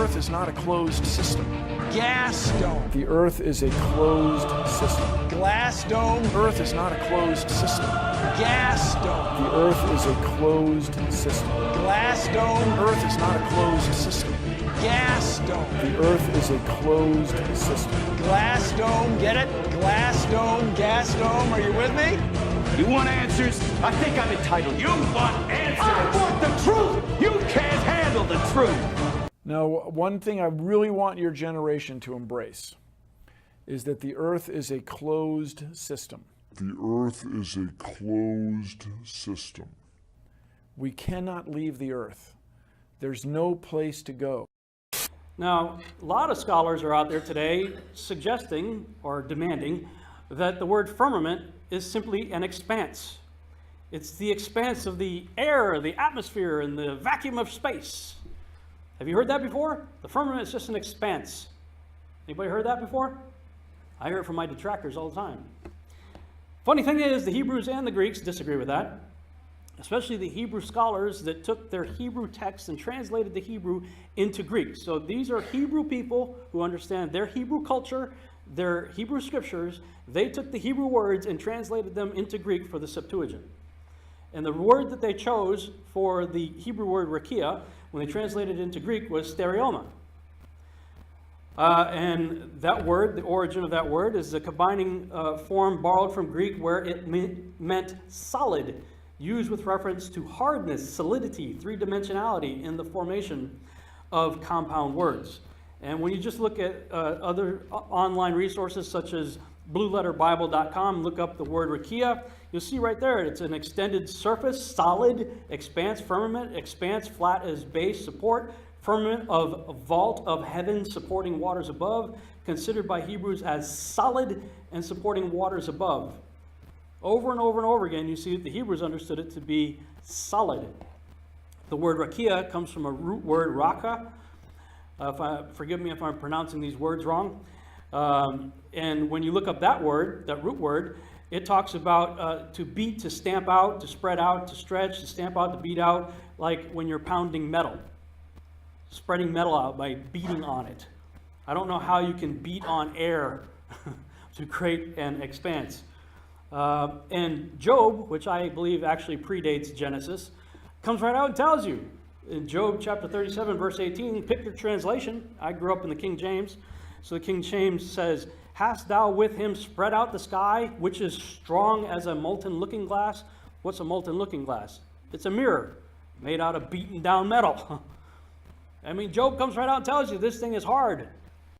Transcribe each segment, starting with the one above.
Earth is not a closed system. Gas dome. The Earth is a closed system. Glass dome. Earth is not a closed system. Gas dome. The Earth is a closed system. Glass dome. Earth is not a closed system. Gas dome. The Earth is a closed system. Glass dome. Get it? Glass dome. Gas dome. Are you with me? You want answers? I think I'm entitled. You want answers? I want the truth! You can't handle the truth! Now, one thing I really want your generation to embrace is that the Earth is a closed system. The Earth is a closed system. We cannot leave the Earth. There's no place to go. Now, a lot of scholars are out there today suggesting or demanding that the word firmament is simply an expanse. It's the expanse of the air, the atmosphere, and the vacuum of space. Have you heard that before? The firmament is just an expanse. Anybody heard that before? I hear it from my detractors all the time. Funny thing is, the Hebrews and the Greeks disagree with that, especially the Hebrew scholars that took their Hebrew text and translated the Hebrew into Greek. So these are Hebrew people who understand their Hebrew culture, their Hebrew scriptures. They took the Hebrew words and translated them into Greek for the Septuagint. And the word that they chose for the Hebrew word rakia, when they translated it into Greek, was stereoma. And that word, the origin of that word, is a combining form borrowed from Greek where it meant solid, used with reference to hardness, solidity, three-dimensionality in the formation of compound words. And when you just look at other online resources such as blueletterbible.com, look up the word rakia, you'll see right there it's an extended surface, solid, expanse, firmament, expanse, flat as base, support, firmament of vault of heaven supporting waters above, considered by Hebrews as solid and supporting waters above. Over and over and over again, you see that the Hebrews understood it to be solid. The word rakia comes from a root word, raka. Forgive me if I'm pronouncing these words wrong. And when you look up that word, that root word, it talks about to beat, to stamp out, to spread out, to stretch, to stamp out, to beat out, like when you're pounding metal. Spreading metal out by beating on it. I don't know how you can beat on air to create an expanse. And Job, which I believe actually predates Genesis, comes right out and tells you. In Job chapter 37, verse 18, pick your translation. I grew up in the King James. So the King James says, "Hast thou with him spread out the sky, which is strong as a molten looking glass?" What's a molten looking glass? It's a mirror made out of beaten down metal. I mean, Job comes right out and tells you this thing is hard.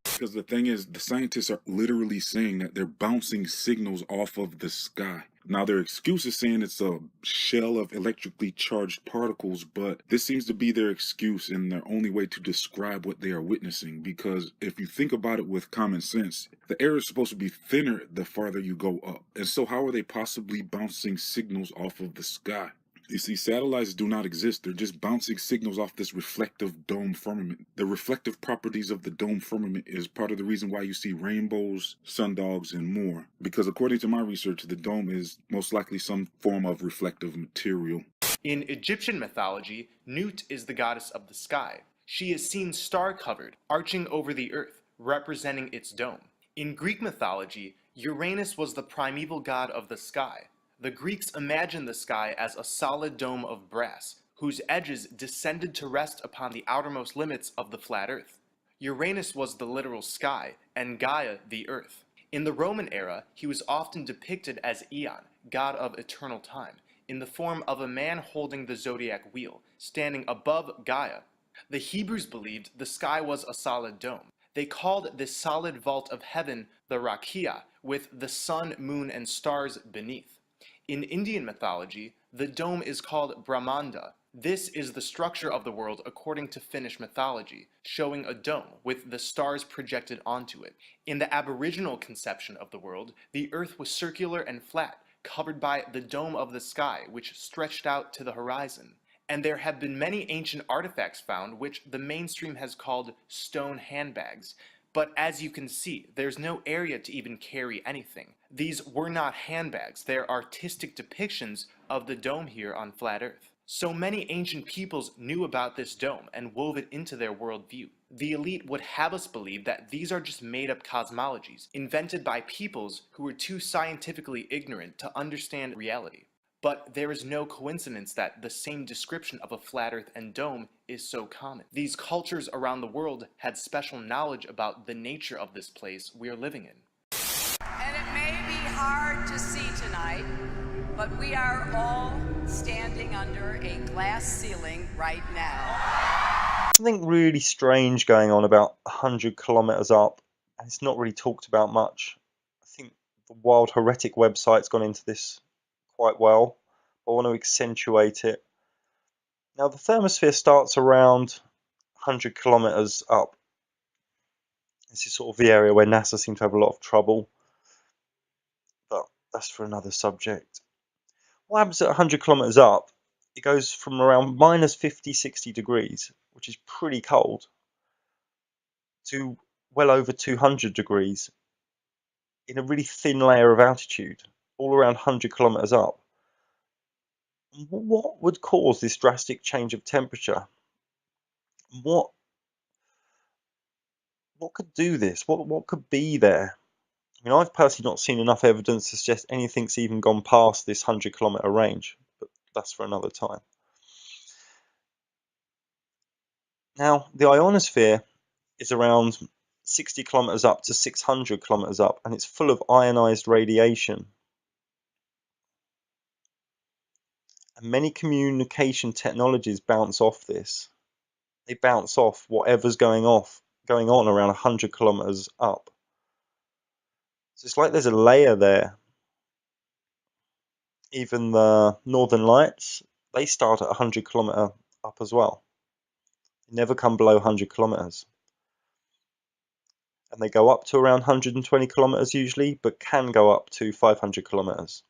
Because the thing is, the scientists are literally saying that they're bouncing signals off of the sky. Now, their excuse is saying it's a shell of electrically charged particles, but this seems to be their excuse and their only way to describe what they are witnessing. Because if you think about it with common sense, the air is supposed to be thinner the farther you go up. And so how are they possibly bouncing signals off of the sky? You see, satellites do not exist. They're just bouncing signals off this reflective dome firmament. The reflective properties of the dome firmament is part of the reason why you see rainbows, sundogs, and more. Because according to my research, the dome is most likely some form of reflective material. In Egyptian mythology, Nut is the goddess of the sky. She is seen star-covered, arching over the earth, representing its dome. In Greek mythology, Uranus was the primeval god of the sky. The Greeks imagined the sky as a solid dome of brass, whose edges descended to rest upon the outermost limits of the flat earth. Uranus was the literal sky, and Gaia the earth. In the Roman era, he was often depicted as Aeon, god of eternal time, in the form of a man holding the zodiac wheel, standing above Gaia. The Hebrews believed the sky was a solid dome. They called this solid vault of heaven the Rakia, with the sun, moon, and stars beneath. In Indian mythology, the dome is called Brahmanda. This is the structure of the world according to Finnish mythology, showing a dome with the stars projected onto it. In the Aboriginal conception of the world, the earth was circular and flat, covered by the dome of the sky, which stretched out to the horizon. And there have been many ancient artifacts found, which the mainstream has called stone handbags. But as you can see, there's no area to even carry anything. These were not handbags, they're artistic depictions of the dome here on flat Earth. So many ancient peoples knew about this dome and wove it into their worldview. The elite would have us believe that these are just made-up cosmologies, invented by peoples who were too scientifically ignorant to understand reality. But there is no coincidence that the same description of a flat earth and dome is so common. These cultures around the world had special knowledge about the nature of this place we are living in. And it may be hard to see tonight, but we are all standing under a glass ceiling right now. Something really strange going on about 100 kilometers up, and it's not really talked about much. I think the Wild Heretic website's gone into this quite well. I want to accentuate it. Now, the thermosphere starts around 100 kilometers up. This is sort of the area where NASA seems to have a lot of trouble, but that's for another subject. What happens at 100 kilometers up? It goes from around minus 50, 60 degrees, which is pretty cold, to well over 200 degrees in a really thin layer of altitude, all around 100 kilometers up. What would cause this drastic change of temperature? What could do this? What could be there? I mean, I've personally not seen enough evidence to suggest anything's even gone past this 100-kilometer range, but that's for another time. Now, the ionosphere is around 60 kilometers up to 600 kilometers up, and it's full of ionized radiation. And many communication technologies bounce off this. They bounce off whatever's going on around 100 kilometers up. So it's like there's a layer there. Even the Northern Lights, they start at 100 kilometer up as well. They never come below 100 kilometers. And they go up to around 120 kilometers usually, but can go up to 500 kilometers.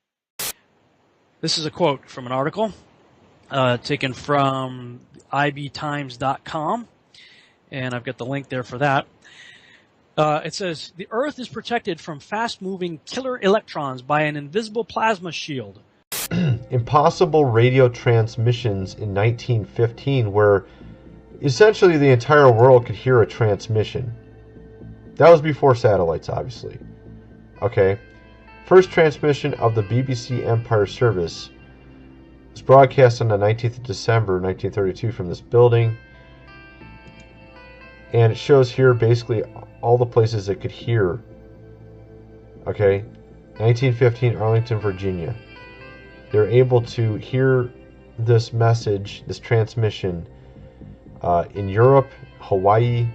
This is a quote from an article taken from ibtimes.com, and I've got the link there for that. It says, the Earth is protected from fast-moving killer electrons by an invisible plasma shield. Impossible radio transmissions in 1915 where essentially the entire world could hear a transmission. That was before satellites, obviously. Okay. First transmission of the BBC Empire Service was broadcast on the 19th of December 1932 from this building. And it shows here basically all the places it could hear. Okay, 1915, Arlington, Virginia. They're able to hear this message, this transmission, in Europe, Hawaii,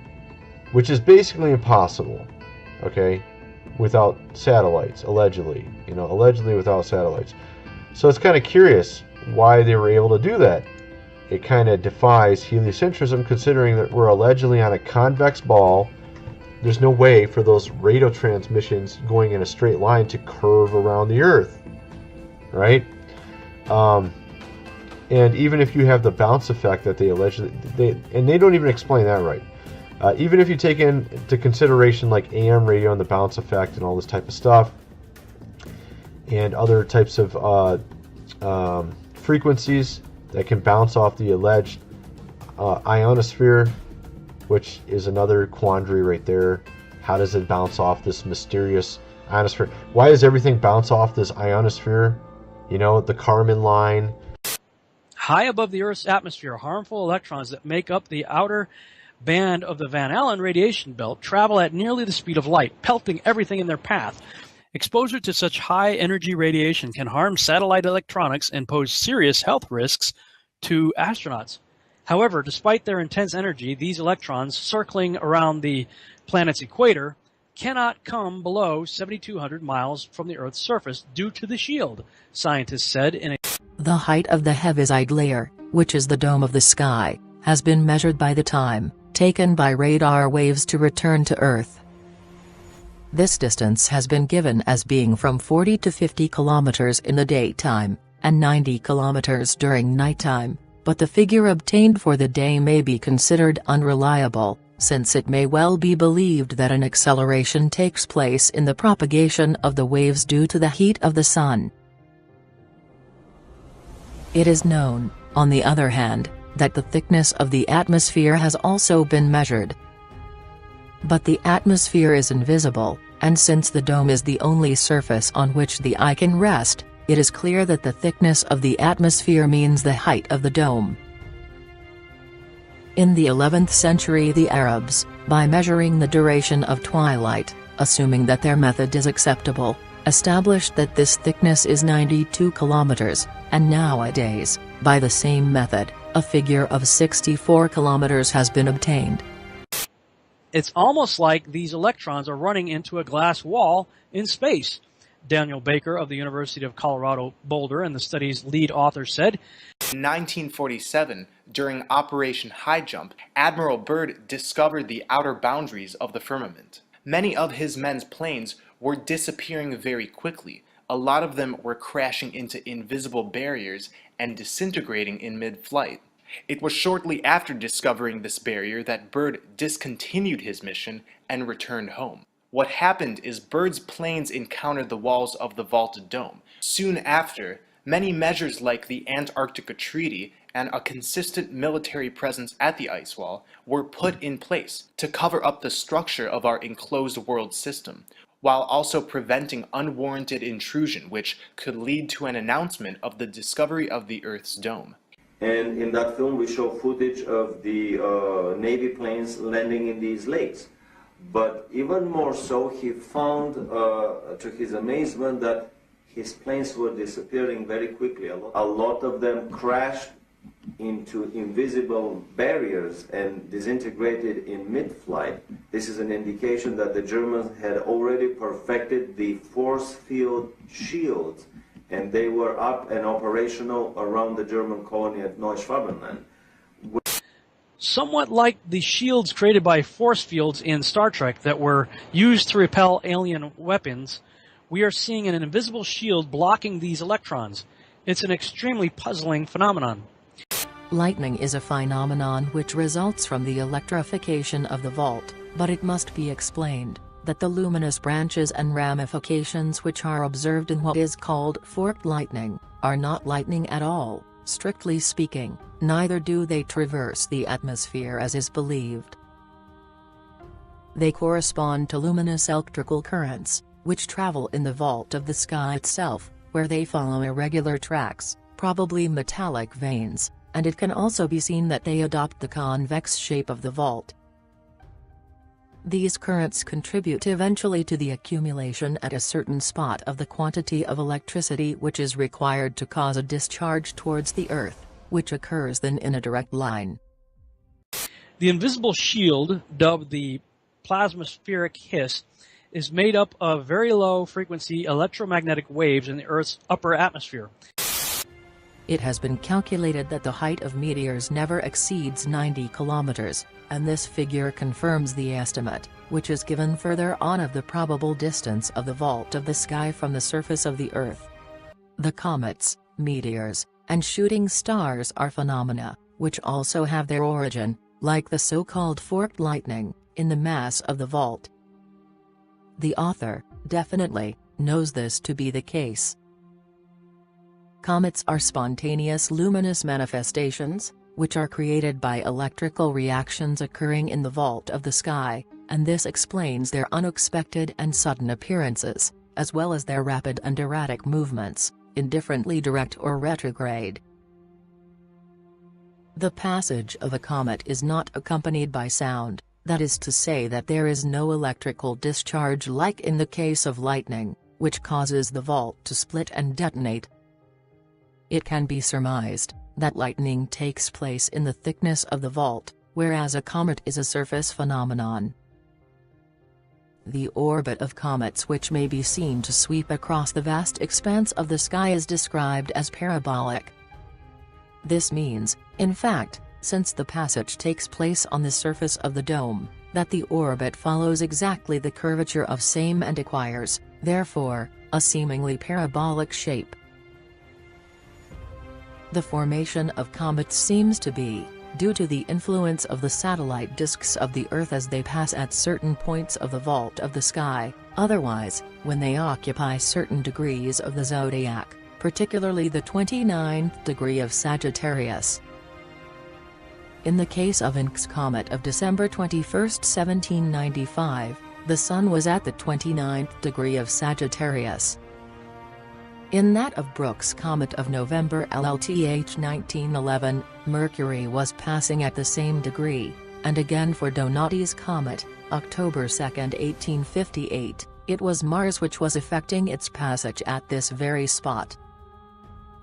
which is basically impossible. Okay, without satellites, allegedly. Allegedly without satellites. So it's kind of curious why they were able to do that. It kind of defies heliocentrism, considering that we're allegedly on a convex ball. There's no way for those radio transmissions going in a straight line to curve around the Earth, right? And even if you have the bounce effect that they allegedly, they don't even explain that right. Even if you take into consideration like AM radio and the bounce effect and all this type of stuff, and other types of frequencies that can bounce off the alleged ionosphere, which is another quandary right there. How does it bounce off this mysterious ionosphere? Why does everything bounce off this ionosphere? The Kármán line. High above the Earth's atmosphere, harmful electrons that make up the outer band of the Van Allen radiation belt travel at nearly the speed of light, pelting everything in their path. Exposure to such high-energy radiation can harm satellite electronics and pose serious health risks to astronauts. However, despite their intense energy, these electrons circling around the planet's equator cannot come below 7,200 miles from the Earth's surface due to the shield, scientists said in a... The height of the Heaviside layer, which is the dome of the sky, has been measured by the time taken by radar waves to return to Earth. This distance has been given as being from 40 to 50 kilometers in the daytime, and 90 kilometers during nighttime, but the figure obtained for the day may be considered unreliable, since it may well be believed that an acceleration takes place in the propagation of the waves due to the heat of the sun. It is known on the other hand, that the thickness of the atmosphere has also been measured. But the atmosphere is invisible, and since the dome is the only surface on which the eye can rest, it is clear that the thickness of the atmosphere means the height of the dome. In the 11th century, the Arabs, by measuring the duration of twilight, assuming that their method is acceptable, established that this thickness is 92 kilometers, and nowadays, by the same method, a figure of 64 kilometers has been obtained. It's almost like these electrons are running into a glass wall in space. Daniel Baker of the University of Colorado Boulder and the study's lead author said, In 1947, during Operation High Jump, Admiral Byrd discovered the outer boundaries of the firmament. Many of his men's planes were disappearing very quickly. A lot of them were crashing into invisible barriers and disintegrating in mid-flight. It was shortly after discovering this barrier that Byrd discontinued his mission and returned home. What happened is Byrd's planes encountered the walls of the vaulted dome. Soon after, many measures like the Antarctica Treaty and a consistent military presence at the ice wall were put in place to cover up the structure of our enclosed world system, while also preventing unwarranted intrusion which could lead to an announcement of the discovery of the Earth's dome. And in that film we show footage of the Navy planes landing in these lakes. But even more so, he found, to his amazement, that his planes were disappearing very quickly. A lot of them crashed into invisible barriers and disintegrated in mid-flight. This is an indication that the Germans had already perfected the force field shields, and they were up and operational around the German colony at Neuschwabenland. somewhat like the shields created by force fields in Star Trek that were used to repel alien weapons, we are seeing an invisible shield blocking these electrons. It's an extremely puzzling phenomenon. Lightning is a phenomenon which results from the electrification of the vault, but it must be explained that the luminous branches and ramifications which are observed in what is called forked lightning are not lightning at all, strictly speaking, neither do they traverse the atmosphere as is believed. They correspond to luminous electrical currents, which travel in the vault of the sky itself, where they follow irregular tracks, probably metallic veins, and it can also be seen that they adopt the convex shape of the vault. These currents contribute eventually to the accumulation at a certain spot of the quantity of electricity which is required to cause a discharge towards the Earth, which occurs then in a direct line. The invisible shield, dubbed the plasmaspheric hiss, is made up of very low frequency electromagnetic waves in the Earth's upper atmosphere. It has been calculated that the height of meteors never exceeds 90 kilometers, and this figure confirms the estimate, which is given further on of the probable distance of the vault of the sky from the surface of the Earth. The comets, meteors, and shooting stars are phenomena, which also have their origin, like the so-called forked lightning, in the mass of the vault. The author, definitely, knows this to be the case. Comets are spontaneous luminous manifestations, which are created by electrical reactions occurring in the vault of the sky, and this explains their unexpected and sudden appearances, as well as their rapid and erratic movements, indifferently direct or retrograde. The passage of a comet is not accompanied by sound, that is to say that there is no electrical discharge like in the case of lightning, which causes the vault to split and detonate. It can be surmised that lightning takes place in the thickness of the vault, whereas a comet is a surface phenomenon. The orbit of comets which may be seen to sweep across the vast expanse of the sky is described as parabolic. This means, in fact, since the passage takes place on the surface of the dome, that the orbit follows exactly the curvature of same and acquires, therefore, a seemingly parabolic shape. The formation of comets seems to be due to the influence of the satellite disks of the Earth as they pass at certain points of the vault of the sky. Otherwise, when they occupy certain degrees of the zodiac, particularly the 29th degree of Sagittarius. In the case of Encke's comet of December 21, 1795, the Sun was at the 29th degree of Sagittarius. In that of Brooks' comet of November LLTH 1911, Mercury was passing at the same degree, and again for Donati's comet, October 2, 1858, it was Mars which was effecting its passage at this very spot.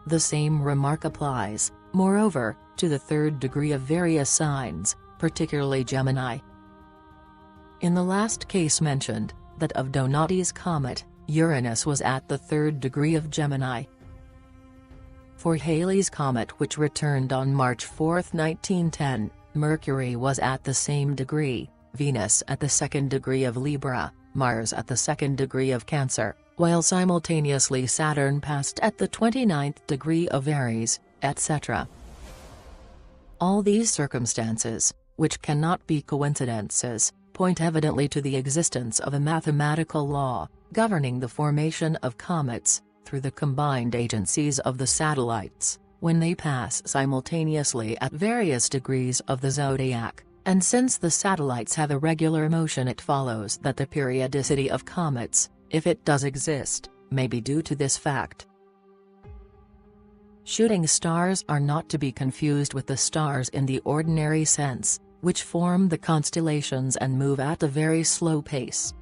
The same remark applies, moreover, to the third degree of various signs, particularly Gemini. In the last case mentioned, that of Donati's comet, Uranus was at the third degree of Gemini. For Halley's comet which returned on March 4, 1910, Mercury was at the same degree, Venus at the second degree of Libra, Mars at the second degree of Cancer, while simultaneously Saturn passed at the 29th degree of Aries, etc. All these circumstances, which cannot be coincidences, point evidently to the existence of a mathematical law, governing the formation of comets, through the combined agencies of the satellites, when they pass simultaneously at various degrees of the zodiac, and since the satellites have a regular motion, it follows that the periodicity of comets, if it does exist, may be due to this fact. Shooting stars are not to be confused with the stars in the ordinary sense, which form the constellations and move at a very slow pace.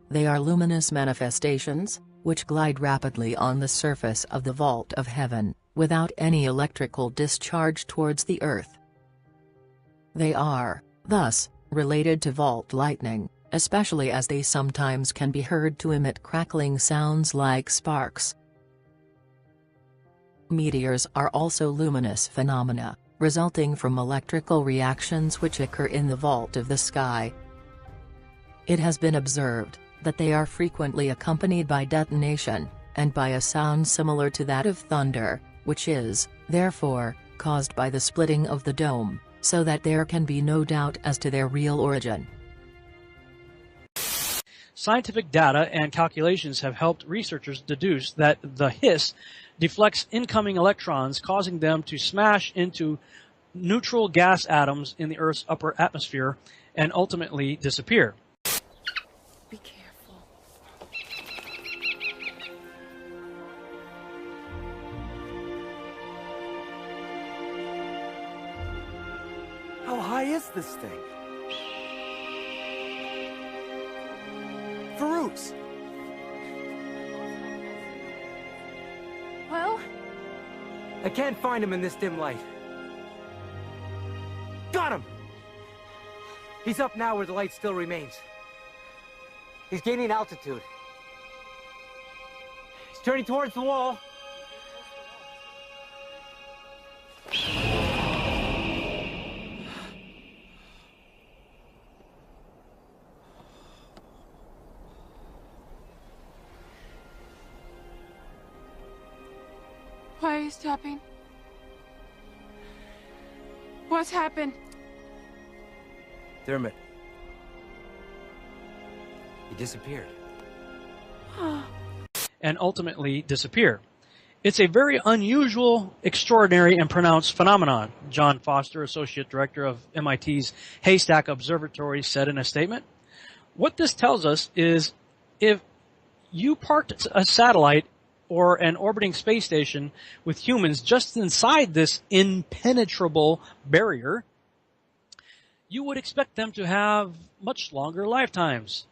They are luminous manifestations, which glide rapidly on the surface of the vault of heaven, without any electrical discharge towards the earth. They are, thus, related to vault lightning, especially as they sometimes can be heard to emit crackling sounds like sparks. Meteors are also luminous phenomena, resulting from electrical reactions which occur in the vault of the sky. It has been observed that they are frequently accompanied by detonation, and by a sound similar to that of thunder, which is, therefore, caused by the splitting of the dome, so that there can be no doubt as to their real origin. Scientific data and calculations have helped researchers deduce that the hiss deflects incoming electrons, causing them to smash into neutral gas atoms in the Earth's upper atmosphere and ultimately disappear. Be careful. How high is this thing? Farouz! Well? I can't find him in this dim light. Got him! He's up now where the light still remains. He's gaining altitude. He's turning towards the wall. Why are you stopping? What's happened? Dermot. He disappeared. And ultimately disappear. It's a very unusual, extraordinary, and pronounced phenomenon, John Foster, Associate Director of MIT's Haystack Observatory, said in a statement. What this tells us is if you parked a satellite or an orbiting space station with humans just inside this impenetrable barrier, you would expect them to have much longer lifetimes.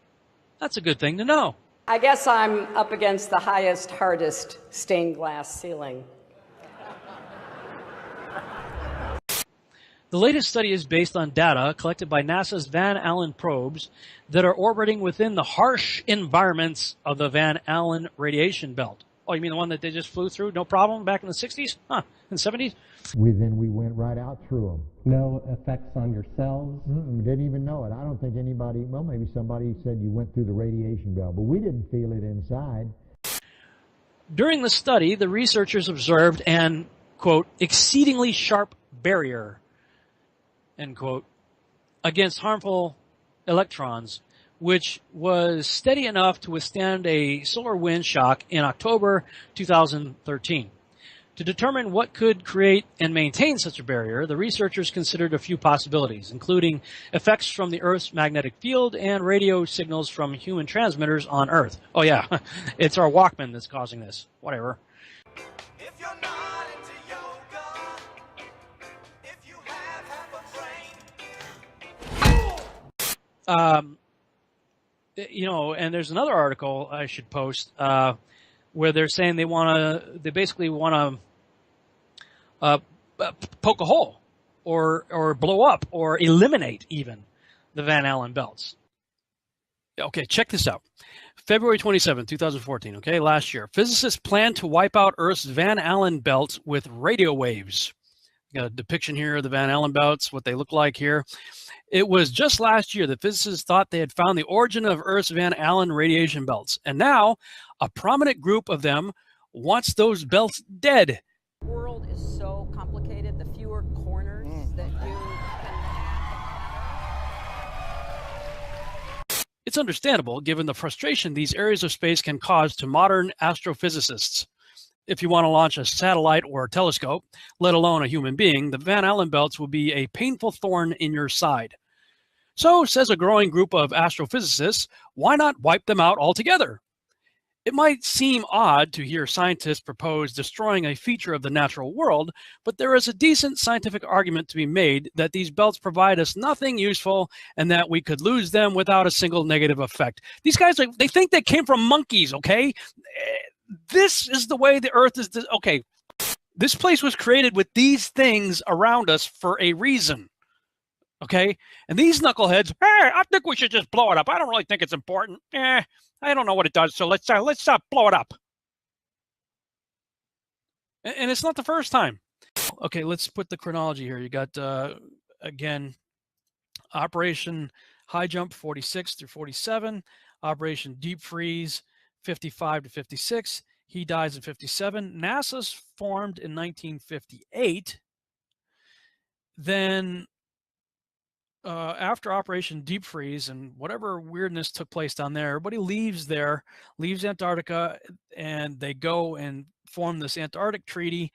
That's a good thing to know. I guess I'm up against the highest, hardest stained glass ceiling. The latest study is based on data collected by NASA's Van Allen probes that are orbiting within the harsh environments of the Van Allen radiation belt. Oh, you mean the one that they just flew through, no problem, back in the 60s? Huh, in the 70s? We went right out through them. No effects on your cells? Didn't even know it. I don't think anybody, well, maybe somebody said you went through the radiation belt, but we didn't feel it inside. During the study, the researchers observed an, quote, exceedingly sharp barrier, end quote, against harmful electrons, which was steady enough to withstand a solar wind shock in October 2013. To determine what could create and maintain such a barrier, the researchers considered a few possibilities, including effects from the Earth's magnetic field and radio signals from human transmitters on Earth. Oh yeah, it's our Walkman that's causing this. Whatever. You know, and there's another article I should post where they're saying they basically want to poke a hole or blow up or eliminate even the Van Allen belts. Okay, check this out. February 27, 2014, okay, last year. Physicists plan to wipe out Earth's Van Allen belts with radio waves. Got a depiction here of the Van Allen belts, what they look like here. It was just last year that physicists thought they had found the origin of Earth's Van Allen radiation belts. And now, a prominent group of them wants those belts dead. The world is so complicated, the fewer corners that you can It's understandable given the frustration these areas of space can cause to modern astrophysicists. If you want to launch a satellite or a telescope, let alone a human being, the Van Allen belts will be a painful thorn in your side. So, says a growing group of astrophysicists, why not wipe them out altogether? It might seem odd to hear scientists propose destroying a feature of the natural world, but there is a decent scientific argument to be made that these belts provide us nothing useful and that we could lose them without a single negative effect. These guys, they think they came from monkeys, okay? This is the way the Earth is. Okay, this place was created with these things around us for a reason. Okay, and these knuckleheads, hey, I think we should just blow it up. I don't really think it's important. I don't know what it does, so let's blow it up. And it's not the first time. Okay, let's put the chronology here. You got again, Operation High Jump 46 through 47, Operation Deep Freeze 55 to 56. He dies in 57. NASA's formed in 1958. Then after Operation Deep Freeze and whatever weirdness took place down there, everybody leaves Antarctica, and they go and form this Antarctic Treaty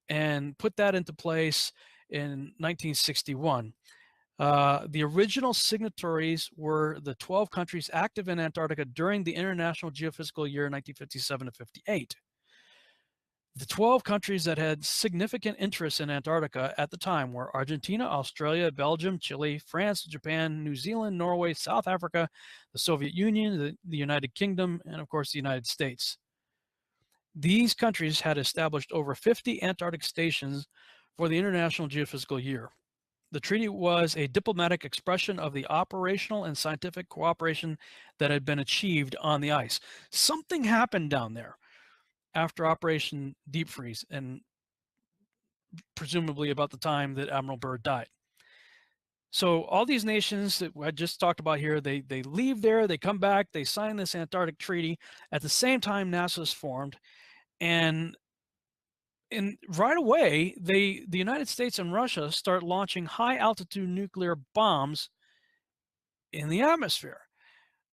and put that into place in 1961. The original signatories were the 12 countries active in Antarctica during the International Geophysical Year 1957 to 58. The 12 countries that had significant interest in Antarctica at the time were Argentina, Australia, Belgium, Chile, France, Japan, New Zealand, Norway, South Africa, the Soviet Union, the United Kingdom, and of course the United States. These countries had established over 50 Antarctic stations for the International Geophysical Year. The treaty was a diplomatic expression of the operational and scientific cooperation that had been achieved on the ice. Something happened down there after Operation Deep Freeze, and presumably about the time that Admiral Byrd died. So all these nations that I just talked about here, they leave there, they come back, they sign this Antarctic Treaty. At the same time, NASA's formed, and right away, the United States and Russia start launching high-altitude nuclear bombs in the atmosphere.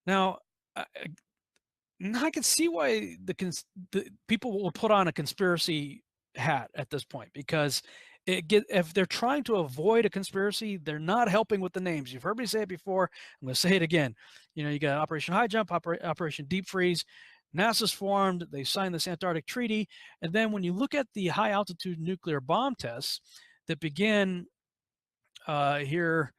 Now, I can see why the people will put on a conspiracy hat at this point, because if they're trying to avoid a conspiracy, they're not helping with the names. You've heard me say it before. I'm going to say it again. You know, you got Operation High Jump, Operation Deep Freeze. NASA's formed. They signed this Antarctic Treaty. And then when you look at the high-altitude nuclear bomb tests that began here,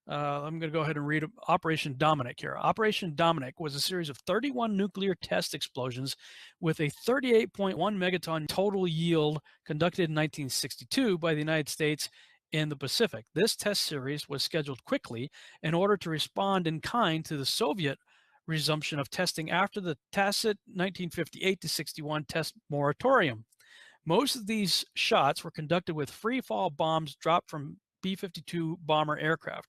I'm going to go ahead and read Operation Dominic here. Operation Dominic was a series of 31 nuclear test explosions with a 38.1 megaton total yield conducted in 1962 by the United States in the Pacific. This test series was scheduled quickly in order to respond in kind to the Soviet resumption of testing after the tacit 1958-61 test moratorium. Most of these shots were conducted with free-fall bombs dropped from B-52 bomber aircraft.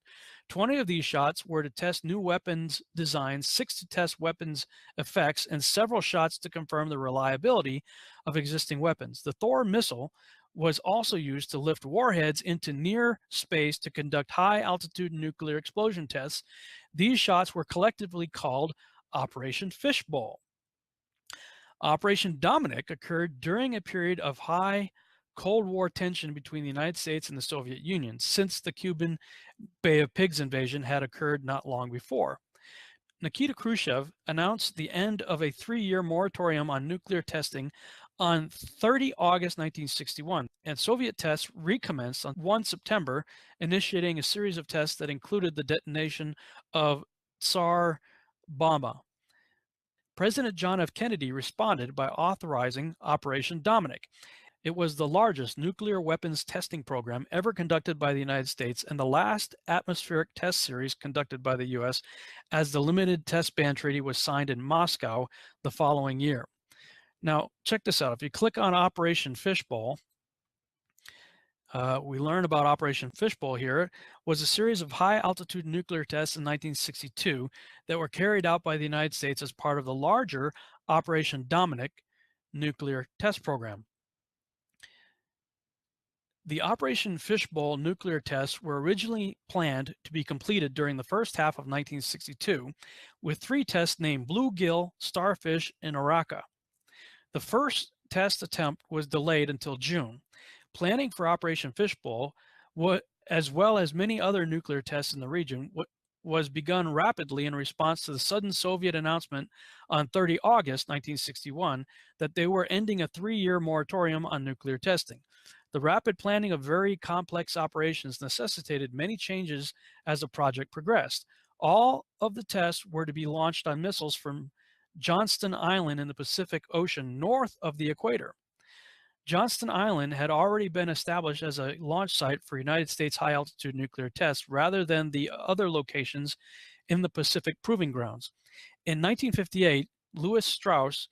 20 of these shots were to test new weapons designs, 6 to test weapons effects, and several shots to confirm the reliability of existing weapons. The Thor missile was also used to lift warheads into near space to conduct high-altitude nuclear explosion tests. These shots were collectively called Operation Fishbowl. Operation Dominic occurred during a period of high Cold War tension between the United States and the Soviet Union, since the Cuban Bay of Pigs invasion had occurred not long before. Nikita Khrushchev announced the end of a 3-year moratorium on nuclear testing on 30 August 1961, and Soviet tests recommenced on 1 September, initiating a series of tests that included the detonation of Tsar Bomba. President John F. Kennedy responded by authorizing Operation Dominic. It was the largest nuclear weapons testing program ever conducted by the United States and the last atmospheric test series conducted by the U.S., as the Limited Test Ban Treaty was signed in Moscow the following year. Now, check this out. If you click on Operation Fishbowl, we learn about Operation Fishbowl here. It was a series of high-altitude nuclear tests in 1962 that were carried out by the United States as part of the larger Operation Dominic nuclear test program. The Operation Fishbowl nuclear tests were originally planned to be completed during the first half of 1962, with 3 tests named Bluegill, Starfish, and Orca. The first test attempt was delayed until June. Planning for Operation Fishbowl, as well as many other nuclear tests in the region, was begun rapidly in response to the sudden Soviet announcement on 30 August 1961 that they were ending a 3-year moratorium on nuclear testing. The rapid planning of very complex operations necessitated many changes as the project progressed. All of the tests were to be launched on missiles from Johnston Island in the Pacific Ocean north of the equator. Johnston Island had already been established as a launch site for United States high-altitude nuclear tests rather than the other locations in the Pacific Proving Grounds. In 1958, Lewis Strauss,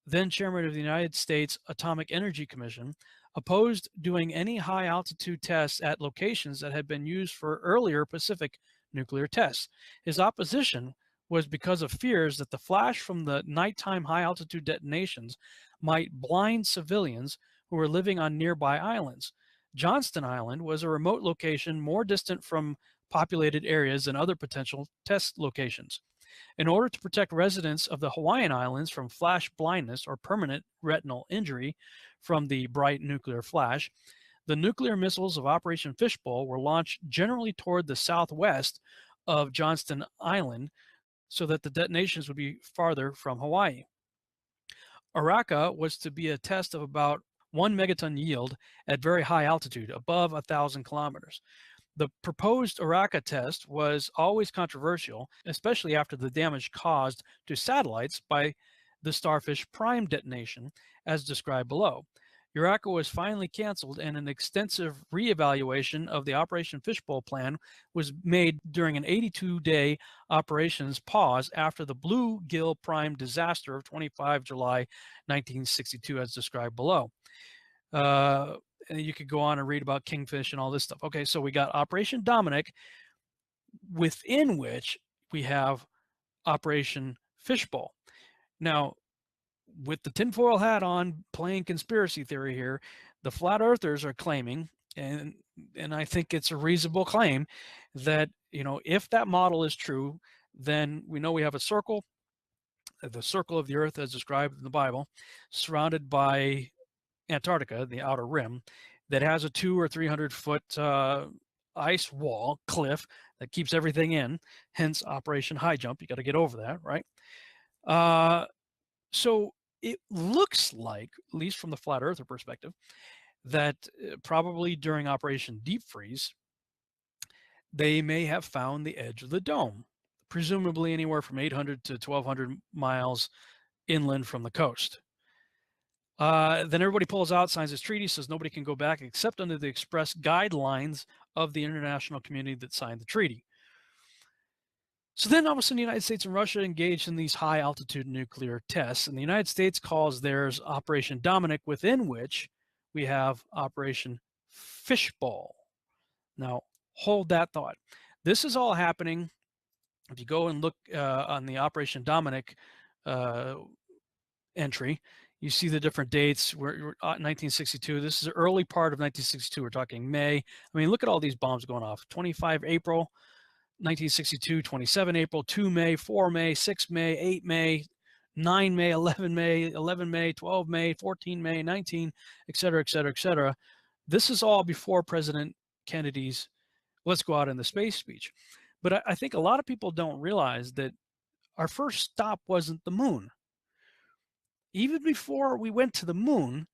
then chairman of the United States Atomic Energy Commission, opposed doing any high-altitude tests at locations that had been used for earlier Pacific nuclear tests. His opposition was because of fears that the flash from the nighttime high-altitude detonations might blind civilians who were living on nearby islands. Johnston Island was a remote location more distant from populated areas than other potential test locations. In order to protect residents of the Hawaiian Islands from flash blindness or permanent retinal injury from the bright nuclear flash, the nuclear missiles of Operation Fishbowl were launched generally toward the southwest of Johnston Island so that the detonations would be farther from Hawaii. Orca was to be a test of about 1 megaton yield at very high altitude, above 1,000 kilometers. The proposed Orca test was always controversial, especially after the damage caused to satellites by the Starfish Prime detonation, as described below. Orca was finally canceled, and an extensive reevaluation of the Operation Fishbowl plan was made during an 82-day operations pause after the Bluegill Prime disaster of 25 July 1962, as described below. And you could go on and read about Kingfish and all this stuff. Okay, so we got Operation Dominic, within which we have Operation Fishbowl. Now, with the tinfoil hat on, playing conspiracy theory here, the flat earthers are claiming, and I think it's a reasonable claim, that, you know, if that model is true, then we know we have a circle, the circle of the earth as described in the Bible, surrounded by Antarctica, the outer rim, that has a 200 or 300 foot ice wall, cliff, that keeps everything in, hence Operation High Jump. You got to get over that, right? So it looks like, at least from the flat earther perspective, that probably during Operation Deep Freeze, they may have found the edge of the dome, presumably anywhere from 800 to 1,200 miles inland from the coast. Then everybody pulls out, signs this treaty, says nobody can go back except under the express guidelines of the international community that signed the treaty. So then all of a sudden the United States and Russia engaged in these high altitude nuclear tests, and the United States calls theirs Operation Dominic, within which we have Operation Fishbowl. Now hold that thought. This is all happening. If you go and look on the Operation Dominic entry, You see the different dates. We're 1962. This is the early part of 1962. We're talking May. I mean, look at all these bombs going off. 25 April, 1962, 27 April, 2 May, 4 May, 6 May, 8 May, 9 May, 11 May, 11 May, 12 May, 14 May, 19, et cetera, et cetera, et cetera. This is all before President Kennedy's "Let's go out in the space" speech. But I think a lot of people don't realize that our first stop wasn't the moon. Even before we went to the moon,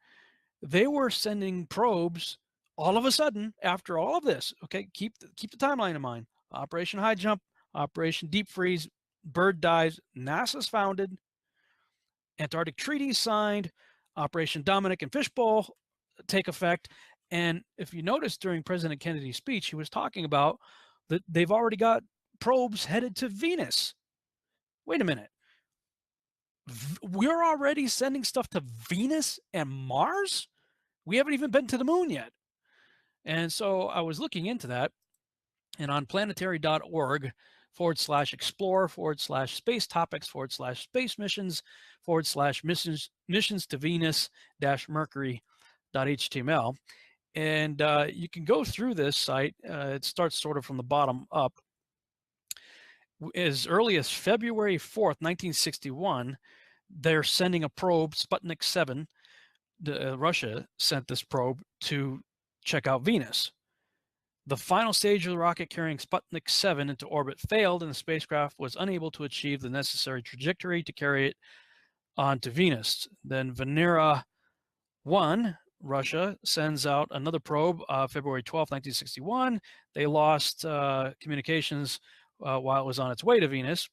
they were sending probes all of a sudden after all of this. Okay, keep the timeline in mind. Operation High Jump, Operation Deep Freeze, Bird dives, NASA's founded, Antarctic Treaty signed, Operation Dominic and Fishbowl take effect. And if you notice during President Kennedy's speech, he was talking about that they've already got probes headed to Venus. Wait a minute. We're already sending stuff to Venus and Mars? We haven't even been to the moon yet. And so I was looking into that, and on planetary.org/explore/space topics/space missions to Venus-Mercury.html. And you can go through this site. It starts sort of from the bottom up. As early as February 4th, 1961, they're sending a probe, Sputnik 7. Russia sent this probe to check out Venus. The final stage of the rocket carrying Sputnik 7 into orbit failed, and the spacecraft was unable to achieve the necessary trajectory to carry it onto Venus. Then Venera 1, Russia, sends out another probe February 12, 1961. They lost communications while it was on its way to Venus.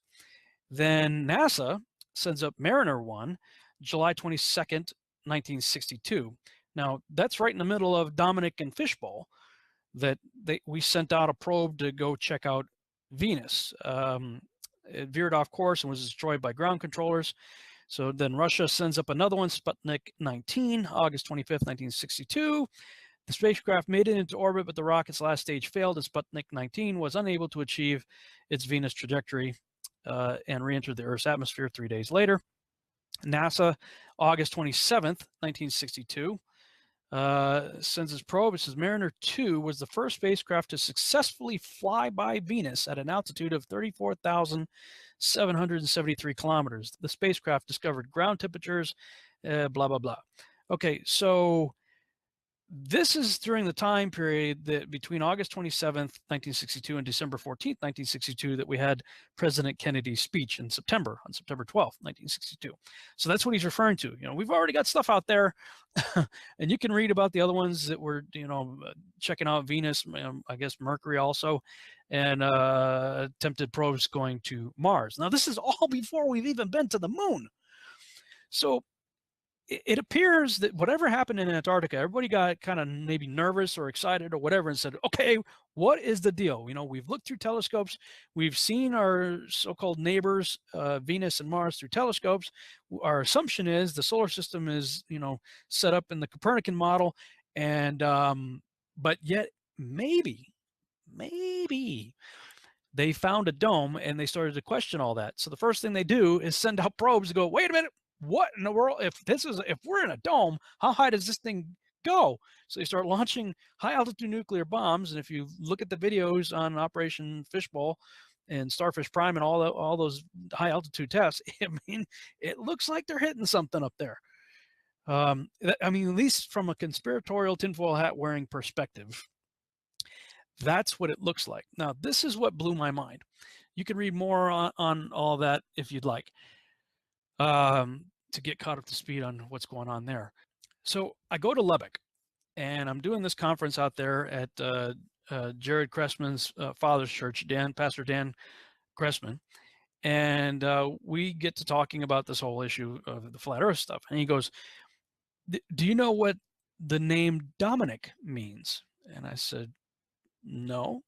Then NASA sends up Mariner 1, July 22nd, 1962. Now, that's right in the middle of Dominic and Fishbowl that we sent out a probe to go check out Venus. It veered off course and was destroyed by ground controllers. So then Russia sends up another one, Sputnik 19, August 25th, 1962. The spacecraft made it into orbit, but the rocket's last stage failed, and Sputnik 19 was unable to achieve its Venus trajectory and re-entered the Earth's atmosphere 3 days later. NASA, August 27th, 1962, sends its probe. It says Mariner 2 was the first spacecraft to successfully fly by Venus at an altitude of 34,773 kilometers. The spacecraft discovered ground temperatures, blah, blah, blah. Okay, so this is during the time period that between August 27th, 1962 and December 14th, 1962 that we had President Kennedy's speech on September 12th, 1962. So that's what he's referring to. You know, we've already got stuff out there and you can read about the other ones that were, you know, checking out Venus, I guess Mercury also, and attempted probes going to Mars. Now, this is all before we've even been to the moon. So it appears that whatever happened in Antarctica, everybody got kind of maybe nervous or excited or whatever and said, okay, what is the deal? You know, we've looked through telescopes. We've seen our so-called neighbors, Venus and Mars, through telescopes. Our assumption is the solar system is, you know, set up in the Copernican model. And, but yet maybe they found a dome and they started to question all that. So the first thing they do is send out probes to go, wait a minute. What in the world? If we're in a dome, how high does this thing go? So they start launching high altitude nuclear bombs. And if you look at the videos on Operation Fishbowl and Starfish Prime and all those high altitude tests, I mean, it looks like they're hitting something up there. I mean, at least from a conspiratorial tinfoil hat wearing perspective, that's what it looks like. Now, this is what blew my mind. You can read more on all that if you'd like. To get caught up to speed on what's going on there. So I go to Lubbock and I'm doing this conference out there at Jared Cressman's father's church, Pastor Dan Cressman. And we get to talking about this whole issue of the flat earth stuff. And he goes, do you know what the name Dominic means? And I said, no.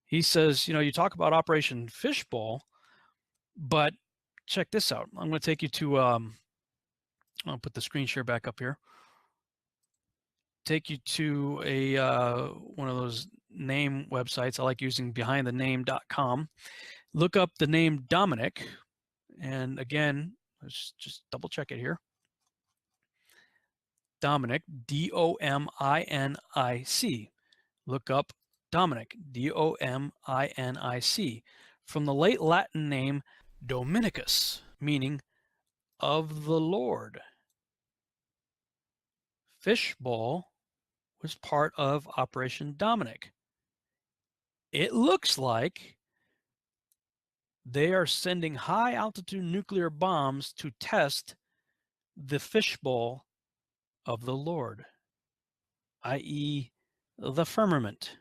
He says, you know, you talk about Operation Fishbowl, but check this out. I'm going to take you to, I'll put the screen share back up here. Take you to a one of those name websites. I like using behindthename.com. Look up the name Dominic. And again, let's just double check it here. Dominic, D-O-M-I-N-I-C. Look up Dominic, D-O-M-I-N-I-C, from the late Latin name Dominicus, meaning of the Lord. Fishbowl was part of Operation Dominic. It looks like they are sending high-altitude nuclear bombs to test the fishbowl of the Lord, i.e., the firmament.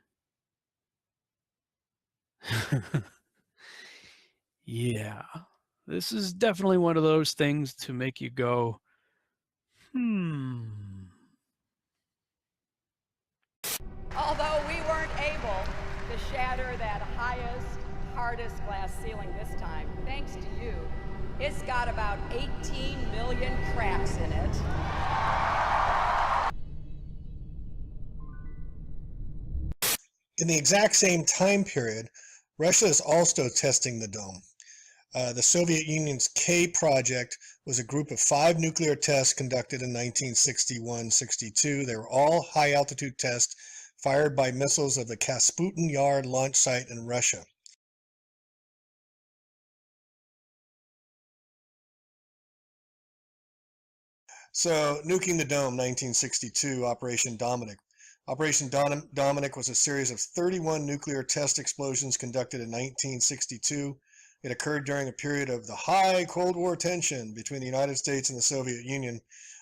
Yeah, this is definitely one of those things to make you go, Although we weren't able to shatter that highest, hardest glass ceiling this time, thanks to you, it's got about 18 million cracks in it. In the exact same time period, Russia is also testing the dome. The Soviet Union's K project was a group of 5 nuclear tests conducted in 1961-62. They were all high-altitude tests fired by missiles of the Kasputin Yar launch site in Russia. So, nuking the dome, 1962, Operation Dominic. Operation Dominic was a series of 31 nuclear test explosions conducted in 1962. It occurred during a period of the high Cold War tension between the United States and the Soviet Union.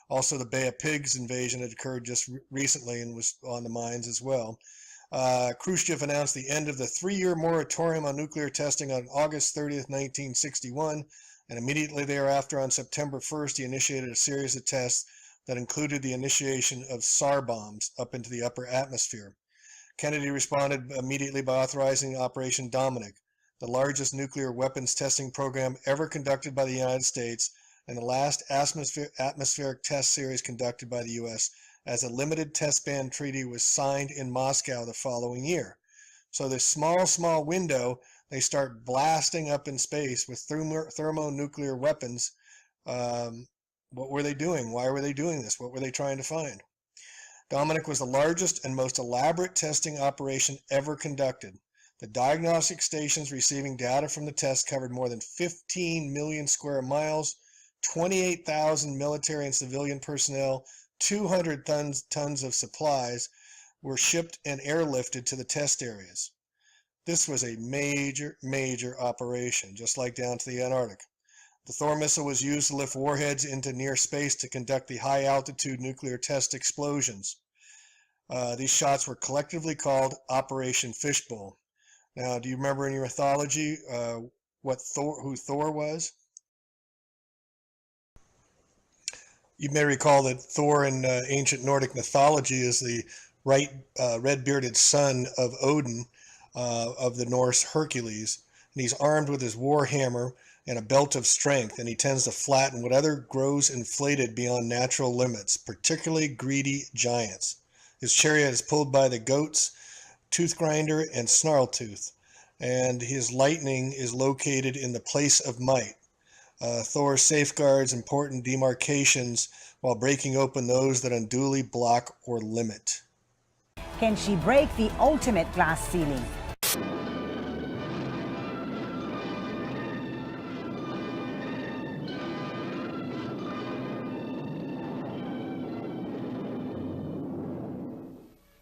Also, the Bay of Pigs invasion had occurred just recently and was on the minds as well. Khrushchev announced the end of the 3-year moratorium on nuclear testing on August 30th, 1961, and immediately thereafter, on September 1st, he initiated a series of tests that included the initiation of SAR bombs up into the upper atmosphere. Kennedy responded immediately by authorizing Operation Dominic, the largest nuclear weapons testing program ever conducted by the United States, and the last atmospheric test series conducted by the U.S., as a limited test ban treaty was signed in Moscow the following year. So this small window, they start blasting up in space with thermonuclear weapons. What were they doing? Why were they doing this? What were they trying to find? Dominic was the largest and most elaborate testing operation ever conducted. The diagnostic stations receiving data from the test covered more than 15 million square miles, 28,000 military and civilian personnel, 200 tons of supplies were shipped and airlifted to the test areas. This was a major operation, just like down to the Antarctic. The Thor missile was used to lift warheads into near space to conduct the high-altitude nuclear test explosions. These shots were collectively called Operation Fishbowl. Now, do you remember in your mythology who Thor was? You may recall that Thor in ancient Nordic mythology is the red-bearded son of Odin, of the Norse Hercules, and he's armed with his war hammer and a belt of strength, and he tends to flatten whatever grows inflated beyond natural limits, particularly greedy giants. His chariot is pulled by the goats, Toothgrinder and Snarltooth, and his lightning is located in the place of might. Thor safeguards important demarcations while breaking open those that unduly block or limit. Can she break the ultimate glass ceiling?